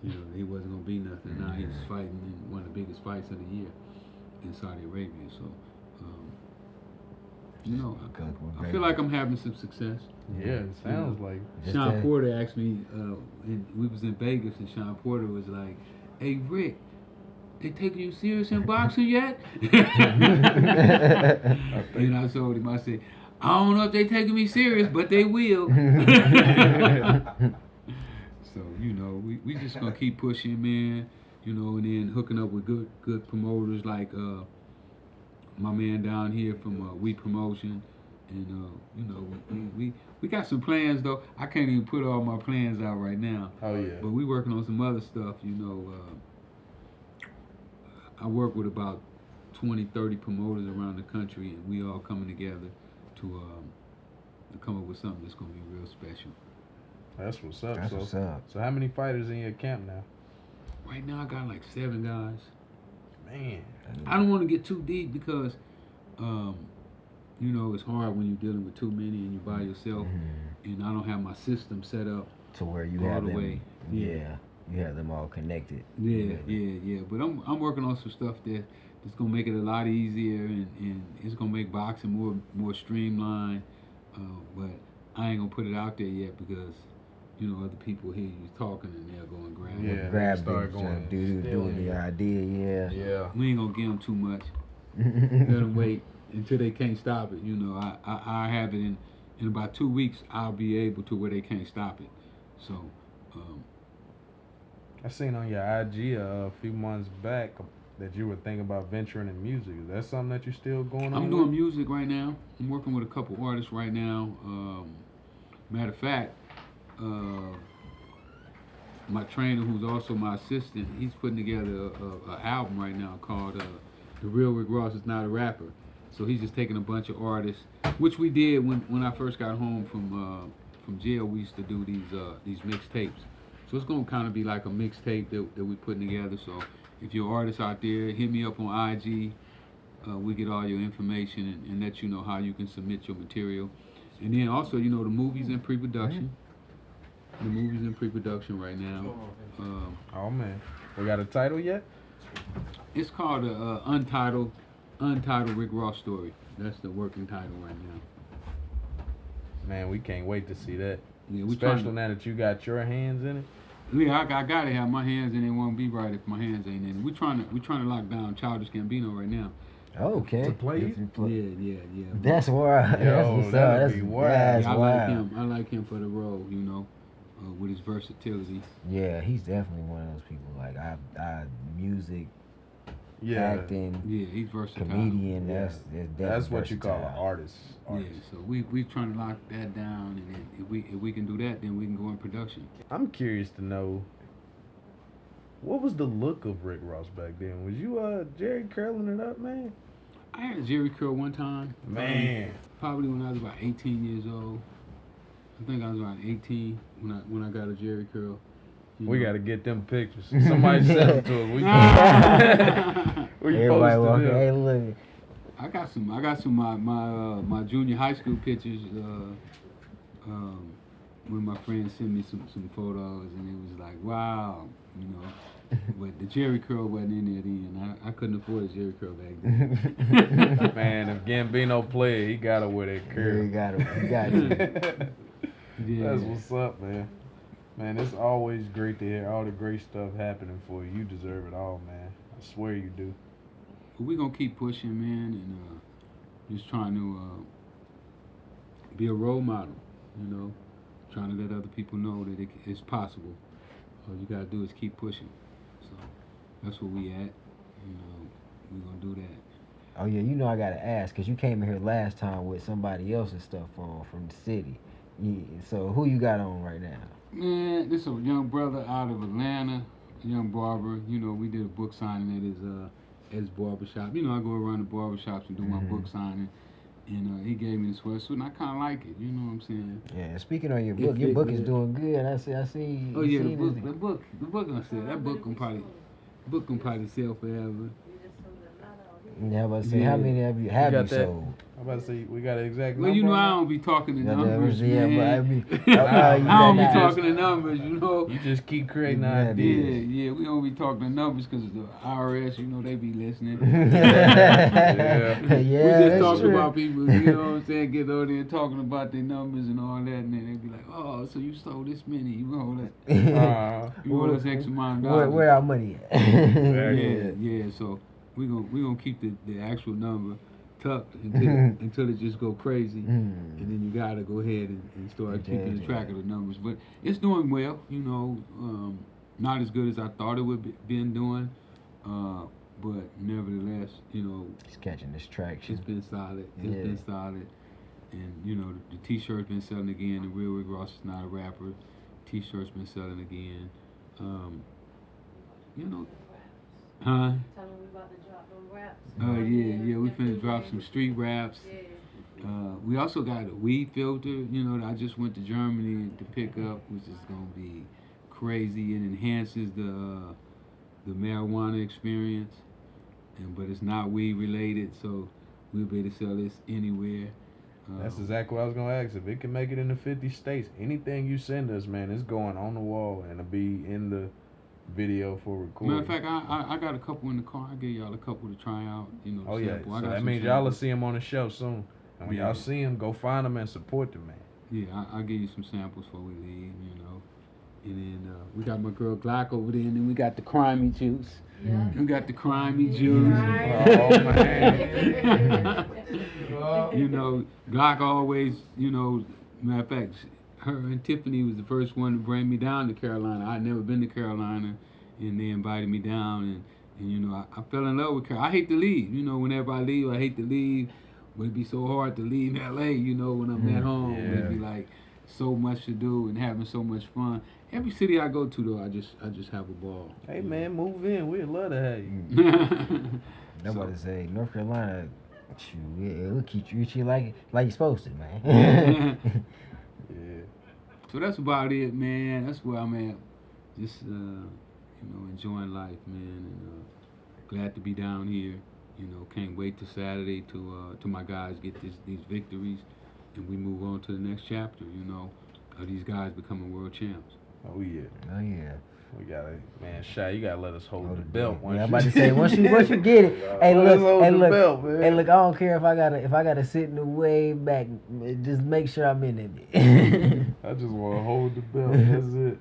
[SPEAKER 6] You know, he wasn't gonna be nothing. Now he's fighting in one of the biggest fights of the year in Saudi Arabia. So, you know, I feel like I'm having some success.
[SPEAKER 4] Yeah, it sounds like.
[SPEAKER 6] Sean Porter asked me, and we was in Vegas, and Sean Porter was like, "Hey Rick, they taking you serious in boxing yet?" And I told him, I said, "I don't know if they taking me serious, but they will." So, you know, we just gonna keep pushing, man. You know, and then hooking up with good promoters like my man down here from We Promotion. And you know, we got some plans though. I can't even put all my plans out right now.
[SPEAKER 4] Oh yeah.
[SPEAKER 6] But we working on some other stuff, you know. I work with about 20, 30 promoters around the country, and we all coming together to come up with something that's gonna be real special.
[SPEAKER 4] That's what's up.
[SPEAKER 5] That's what's up.
[SPEAKER 4] So how many fighters in your camp now?
[SPEAKER 6] Right now I got like 7 guys.
[SPEAKER 4] Man.
[SPEAKER 6] I don't want to get too deep because, you know, it's hard when you're dealing with too many and you're by yourself, and I don't have my system set up
[SPEAKER 5] To where you
[SPEAKER 6] all
[SPEAKER 5] have
[SPEAKER 6] the
[SPEAKER 5] them.
[SPEAKER 6] way.
[SPEAKER 5] Yeah, you have them all connected.
[SPEAKER 6] Yeah. But I'm working on some stuff that's gonna make it a lot easier, and it's gonna make boxing more streamlined. But I ain't gonna put it out there yet because, you know, other people hear you talking and they'll go and grab it.
[SPEAKER 4] Yeah.
[SPEAKER 5] Grab
[SPEAKER 4] start
[SPEAKER 5] it,
[SPEAKER 4] going
[SPEAKER 5] doing the idea.
[SPEAKER 4] Yeah.
[SPEAKER 6] We ain't gonna give them too much. Let them wait until they can't stop it. You know, I have it in about 2 weeks. I'll be able to where they can't stop it. So,
[SPEAKER 4] I seen on your IG a few months back that you were thinking about venturing in music. Is that something that you're still going on
[SPEAKER 6] I'm doing
[SPEAKER 4] with?
[SPEAKER 6] music right now. I'm working with a couple artists right now. Matter of fact, my trainer, who's also my assistant, he's putting together a album right now called "The Real Rick Ross Is Not a Rapper." So he's just taking a bunch of artists, which we did when I first got home from jail. We used to do these mixtapes. So it's gonna kind of be like a mixtape that we putting together. So if you're artists out there, hit me up on IG. We get all your information and let you know how you can submit your material. And then also, you know, the movie's in pre-production. The movie's in pre-production right now.
[SPEAKER 4] Oh man, we got a title yet?
[SPEAKER 6] It's called Untitled Rick Ross Story. That's the working title right now.
[SPEAKER 4] Man, we can't wait to see that.
[SPEAKER 6] Yeah, we
[SPEAKER 4] Especially
[SPEAKER 6] trying
[SPEAKER 4] now that you got your hands in it.
[SPEAKER 6] Yeah, I gotta have my hands in it. It won't be right if my hands ain't in it. We trying to lock down Childish Gambino right now.
[SPEAKER 5] Oh, okay.
[SPEAKER 4] To play you?
[SPEAKER 5] If you play-
[SPEAKER 6] Yeah.
[SPEAKER 5] That's wild. That's
[SPEAKER 4] Yo,
[SPEAKER 5] what's up.
[SPEAKER 4] that'd
[SPEAKER 5] That's
[SPEAKER 4] be wild.
[SPEAKER 5] That's
[SPEAKER 6] Yeah, I
[SPEAKER 5] wild.
[SPEAKER 6] like him. I like him for the role, you know, with his versatility.
[SPEAKER 5] Yeah, he's definitely one of those people. Like I music. acting,
[SPEAKER 6] Yeah, he's versatile.
[SPEAKER 5] comedian.
[SPEAKER 4] Yeah.
[SPEAKER 5] That's
[SPEAKER 4] what you call an
[SPEAKER 5] versatile.
[SPEAKER 4] artist.
[SPEAKER 6] Yeah, so we trying to lock that down, and then if we can do that, then we can go in production.
[SPEAKER 4] I'm curious to know, what was the look of Rick Ross back then? Was you Jerry curling it up, man?
[SPEAKER 6] I had a Jerry curl one time.
[SPEAKER 4] Man.
[SPEAKER 6] Probably when I was about 18 years old. I think I was around 18 when I got a Jerry curl.
[SPEAKER 4] We got to get them pictures. Somebody send them to us. We
[SPEAKER 5] Everybody
[SPEAKER 4] post
[SPEAKER 5] walking.
[SPEAKER 4] them.
[SPEAKER 5] Hey, look.
[SPEAKER 6] I got some my junior high school pictures. When my friends sent me some photos, and it was like, wow, you know. But the Jerry curl wasn't in there then. I couldn't afford a Jerry curl back then.
[SPEAKER 4] Man, if Gambino played, he got to wear that curl.
[SPEAKER 5] Yeah, he got it.
[SPEAKER 6] Yeah.
[SPEAKER 4] That's what's up, man. Man, it's always great to hear all the great stuff happening for you. You deserve it all, man. I swear you do.
[SPEAKER 6] But we're going to keep pushing, man, and just trying to be a role model, you know, trying to let other people know that it's possible. All you got to do is keep pushing. So that's where we at. You know, we're going to do that.
[SPEAKER 5] Oh, yeah, you know I got to ask, because you came in here last time with somebody else's stuff on from the city. Yeah, so who you got on right now?
[SPEAKER 6] Man, this is a young brother out of Atlanta, a young barber. You know, we did a book signing at his barbershop. You know, I go around the barbershops and do my book signing. And he gave me the sweatsuit, and I kind of like it. You know what I'm saying?
[SPEAKER 5] Yeah, speaking of your book is doing good. I see.
[SPEAKER 6] Oh yeah, the book gonna sell. That book gonna probably sell forever.
[SPEAKER 5] Yeah, I was about to say,
[SPEAKER 6] Yeah.
[SPEAKER 5] how many have you
[SPEAKER 4] got that?
[SPEAKER 5] sold?
[SPEAKER 4] I'm about to say, we got an exact number.
[SPEAKER 6] Well, you know,
[SPEAKER 4] on
[SPEAKER 6] I
[SPEAKER 4] that?
[SPEAKER 6] don't be talking in
[SPEAKER 5] Yeah,
[SPEAKER 6] numbers,
[SPEAKER 5] yeah,
[SPEAKER 6] man.
[SPEAKER 5] but I mean,
[SPEAKER 6] I don't be
[SPEAKER 5] you
[SPEAKER 6] talking in numbers, you know.
[SPEAKER 4] You just keep creating
[SPEAKER 5] Yeah,
[SPEAKER 4] ideas.
[SPEAKER 6] Yeah, we don't be talking in numbers because the IRS, you know, they be listening.
[SPEAKER 5] yeah,
[SPEAKER 6] We just
[SPEAKER 5] that's
[SPEAKER 6] talking
[SPEAKER 5] true.
[SPEAKER 6] about people, you know what I'm saying, get over there talking about their numbers and all that, and then they be like, oh, so you sold this many, you owe us, you owe us X amount of dollars.
[SPEAKER 5] Where our money at?
[SPEAKER 6] Yeah, so we gonna keep the actual number tucked until it just go crazy, and then you gotta go ahead and start keeping track of the numbers. But it's doing well, you know, not as good as I thought it would been doing, but nevertheless, you know,
[SPEAKER 5] Just catching this traction.
[SPEAKER 6] it's been solid. It's
[SPEAKER 5] Yeah.
[SPEAKER 6] been solid, and you know the T-shirt's been selling again. The Real Rick Ross is not a rapper. T-shirt's been selling again. You know, huh?
[SPEAKER 7] Tell them we about to drop them raps.
[SPEAKER 6] Oh yeah, we finna drop some street raps.
[SPEAKER 7] Yeah.
[SPEAKER 6] We also got a weed filter, you know, that I just went to Germany to pick up, which is gonna be crazy and enhances the marijuana experience. But it's not weed related, so we'll be able to sell this anywhere.
[SPEAKER 4] That's exactly what I was gonna ask. If it can make it in the 50 states, anything you send us, man, it's going on the wall and it'll be in the video for recording.
[SPEAKER 6] Matter of fact, I got a couple in the car. I gave y'all a couple to try out. You know.
[SPEAKER 4] Oh yeah,
[SPEAKER 6] sample. I
[SPEAKER 4] so
[SPEAKER 6] got
[SPEAKER 4] that
[SPEAKER 6] some
[SPEAKER 4] means y'all will
[SPEAKER 6] samples.
[SPEAKER 4] see them on the shelf soon. And when
[SPEAKER 6] Yeah.
[SPEAKER 4] y'all see them, go find them and support the man.
[SPEAKER 6] Yeah, I'll give you some samples before we leave. You know. And then we got my girl Glock over there, and then we got the crimey juice.
[SPEAKER 7] Yeah.
[SPEAKER 6] We got the crimey juice.
[SPEAKER 4] Oh man.
[SPEAKER 6] You know, Glock always, you know, matter of fact, her and Tiffany was the first one to bring me down to Carolina. I'd never been to Carolina, and they invited me down, and you know, I fell in love with Carolina. I hate to leave, you know, whenever I leave, I hate to leave, but it'd be so hard to leave LA, you know, when I'm at home.
[SPEAKER 4] Yeah.
[SPEAKER 6] It'd be like so much to do and having so much fun. Every city I go to, though, I just have a ball.
[SPEAKER 4] Hey man, move in. We'd love to have you.
[SPEAKER 5] Nobody say North Carolina. Shoot, it'll keep you treat you like you're supposed to, man.
[SPEAKER 4] Yeah.
[SPEAKER 6] So that's about it, man. That's where I'm at. Just, you know, enjoying life, man. And glad to be down here. You know, can't wait till Saturday to my guys get these victories. And we move on to the next chapter, you know, of these guys becoming world champs.
[SPEAKER 4] Oh yeah.
[SPEAKER 5] Oh yeah.
[SPEAKER 4] We gotta, man, Shy, you gotta let us hold the belt.
[SPEAKER 5] Yeah, I'm about to say once you get it. Hey
[SPEAKER 4] Let us
[SPEAKER 5] look,
[SPEAKER 4] hold
[SPEAKER 5] hey
[SPEAKER 4] the
[SPEAKER 5] look,
[SPEAKER 4] belt, man.
[SPEAKER 5] hey look. I don't care if I gotta sit in the way back. Just make sure I'm in it.
[SPEAKER 4] I just want to hold the belt. That's it.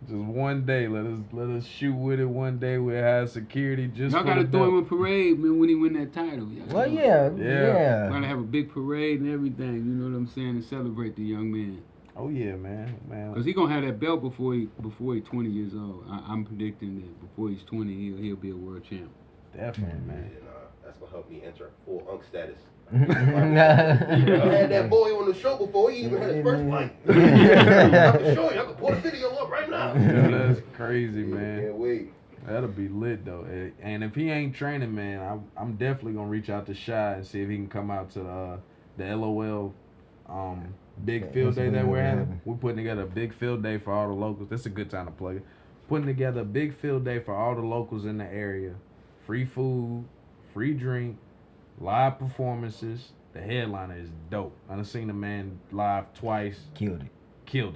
[SPEAKER 4] Just one day, let us shoot with it. One day we'll have security just
[SPEAKER 6] Y'all
[SPEAKER 4] for
[SPEAKER 6] gotta
[SPEAKER 4] the
[SPEAKER 6] throw him
[SPEAKER 4] belt.
[SPEAKER 6] a parade, man, when he win that title.
[SPEAKER 5] Well, yeah.
[SPEAKER 6] Gotta have a big parade and everything. You know what I'm saying, to celebrate the young man.
[SPEAKER 4] Oh yeah, man.
[SPEAKER 6] Cause he gonna have that belt before he 20 years old. I'm predicting that before he's 20, he'll be a world champ.
[SPEAKER 4] Definitely, man.
[SPEAKER 3] And that's gonna help me enter full unk status. I
[SPEAKER 5] Yeah.
[SPEAKER 3] had that boy on the show before he even had his first fight. I can show you. I can pull the video up right now.
[SPEAKER 4] Yeah, that's crazy, man.
[SPEAKER 3] Can't wait.
[SPEAKER 4] That'll be lit though. And if he ain't training, man, I'm definitely gonna reach out to Shy and see if he can come out to the LOL big field day that we're having. We're putting together a big field day for all the locals. That's a good time to plug it. Putting together a big field day for all the locals in the area. Free food, free drink, live performances. The headliner is dope. I done seen the man live twice. Killed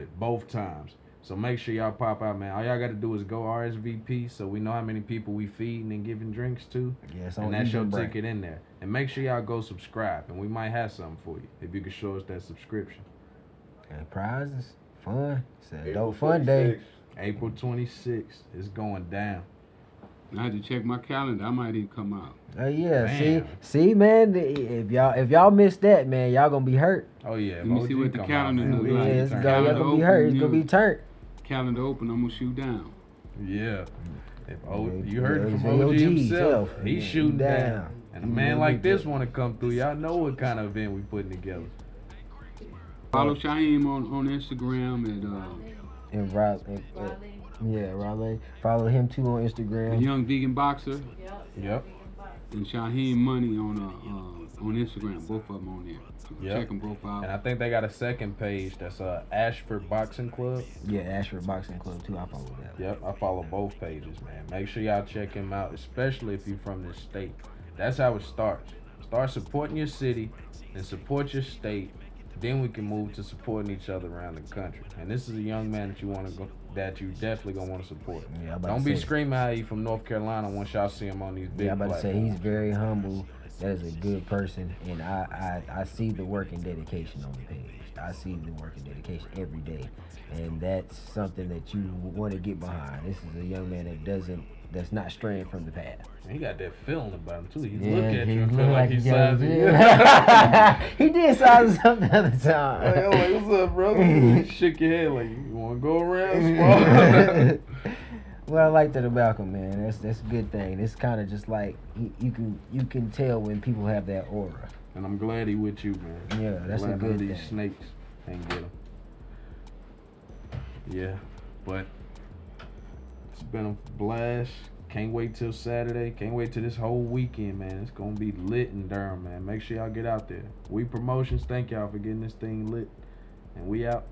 [SPEAKER 4] it both times. So make sure y'all pop out, man. All y'all got to do is go RSVP so we know how many people we feeding and giving drinks to.
[SPEAKER 5] Yes,
[SPEAKER 4] and that's your ticket in there. And make sure y'all go subscribe, and we might have something for you if you can show us that subscription.
[SPEAKER 5] And prizes, fun. It's a dope fun day.
[SPEAKER 4] April 26th. It's going down.
[SPEAKER 6] I had to check my calendar. I might even come out.
[SPEAKER 5] Oh yeah,
[SPEAKER 4] Man.
[SPEAKER 5] see, man. If y'all missed that, man, y'all gonna be hurt.
[SPEAKER 4] Oh yeah.
[SPEAKER 6] Let me see what the calendar
[SPEAKER 5] Yeah,
[SPEAKER 6] look like.
[SPEAKER 5] it's
[SPEAKER 6] Turn
[SPEAKER 5] y'all
[SPEAKER 6] calendar
[SPEAKER 5] gonna be
[SPEAKER 6] open,
[SPEAKER 5] hurt. It's
[SPEAKER 6] you
[SPEAKER 5] gonna
[SPEAKER 6] know.
[SPEAKER 5] be turned.
[SPEAKER 6] Calendar open, I'm gonna shoot down.
[SPEAKER 4] Yeah. If you
[SPEAKER 5] Yeah,
[SPEAKER 4] heard it
[SPEAKER 5] it's
[SPEAKER 4] from OG
[SPEAKER 5] OG
[SPEAKER 4] himself.
[SPEAKER 5] himself.
[SPEAKER 4] He's
[SPEAKER 5] Yeah,
[SPEAKER 4] shooting
[SPEAKER 5] down.
[SPEAKER 4] down. And a man like this want to come through. Y'all know what kind of event we putting together.
[SPEAKER 6] Follow Shaheem on Instagram
[SPEAKER 5] And Raleigh. Follow him too on
[SPEAKER 6] the
[SPEAKER 5] Instagram.
[SPEAKER 6] Young Vegan Boxer
[SPEAKER 4] Yep.
[SPEAKER 6] and Shaheem Money on Instagram. Both of them on there.
[SPEAKER 4] Yep.
[SPEAKER 6] Check them both out.
[SPEAKER 4] And I think they got a second page that's Ashford Boxing Club.
[SPEAKER 5] Yeah, Ashford Boxing Club too. I follow that.
[SPEAKER 4] Yep, I follow both pages, man. Make sure y'all check him out, especially if you're from this state. That's how it starts. Start supporting your city and support your state. Then we can move to supporting each other around the country. And this is a young man that you want to go, that you definitely gonna want to support.
[SPEAKER 5] Yeah, I'm about
[SPEAKER 4] Don't
[SPEAKER 5] to
[SPEAKER 4] be
[SPEAKER 5] say-
[SPEAKER 4] screaming how he from North Carolina once y'all see him on these big
[SPEAKER 5] Yeah, I'm about to say
[SPEAKER 4] platforms.
[SPEAKER 5] he's very humble. That is a good person, and I see the work and dedication on the page. I see the work and dedication every day, and that's something that you want to get behind. This is a young man that's not straying from the path.
[SPEAKER 4] He got that feeling about him too. He
[SPEAKER 5] Yeah,
[SPEAKER 4] look at
[SPEAKER 5] he
[SPEAKER 4] you and
[SPEAKER 5] look
[SPEAKER 4] feel like
[SPEAKER 5] like
[SPEAKER 4] he's
[SPEAKER 5] he got-
[SPEAKER 4] sizing you.
[SPEAKER 5] He did size us up the other time.
[SPEAKER 4] Hey, I'm like, what's up, brother? He shook your head like, you want to go around, small?
[SPEAKER 5] What I like that about him, man, that's a good thing. It's kind of just like you can tell when people have that aura.
[SPEAKER 4] And I'm glad he with you, man.
[SPEAKER 5] Yeah, that's a
[SPEAKER 4] glad none
[SPEAKER 5] good
[SPEAKER 4] of these
[SPEAKER 5] thing.
[SPEAKER 4] snakes ain't get him. Yeah, but it's been a blast. Can't wait till Saturday. Can't wait till this whole weekend, man. It's gonna be lit in Durham, man. Make sure y'all get out there. We Promotions, thank y'all for getting this thing lit. And we out.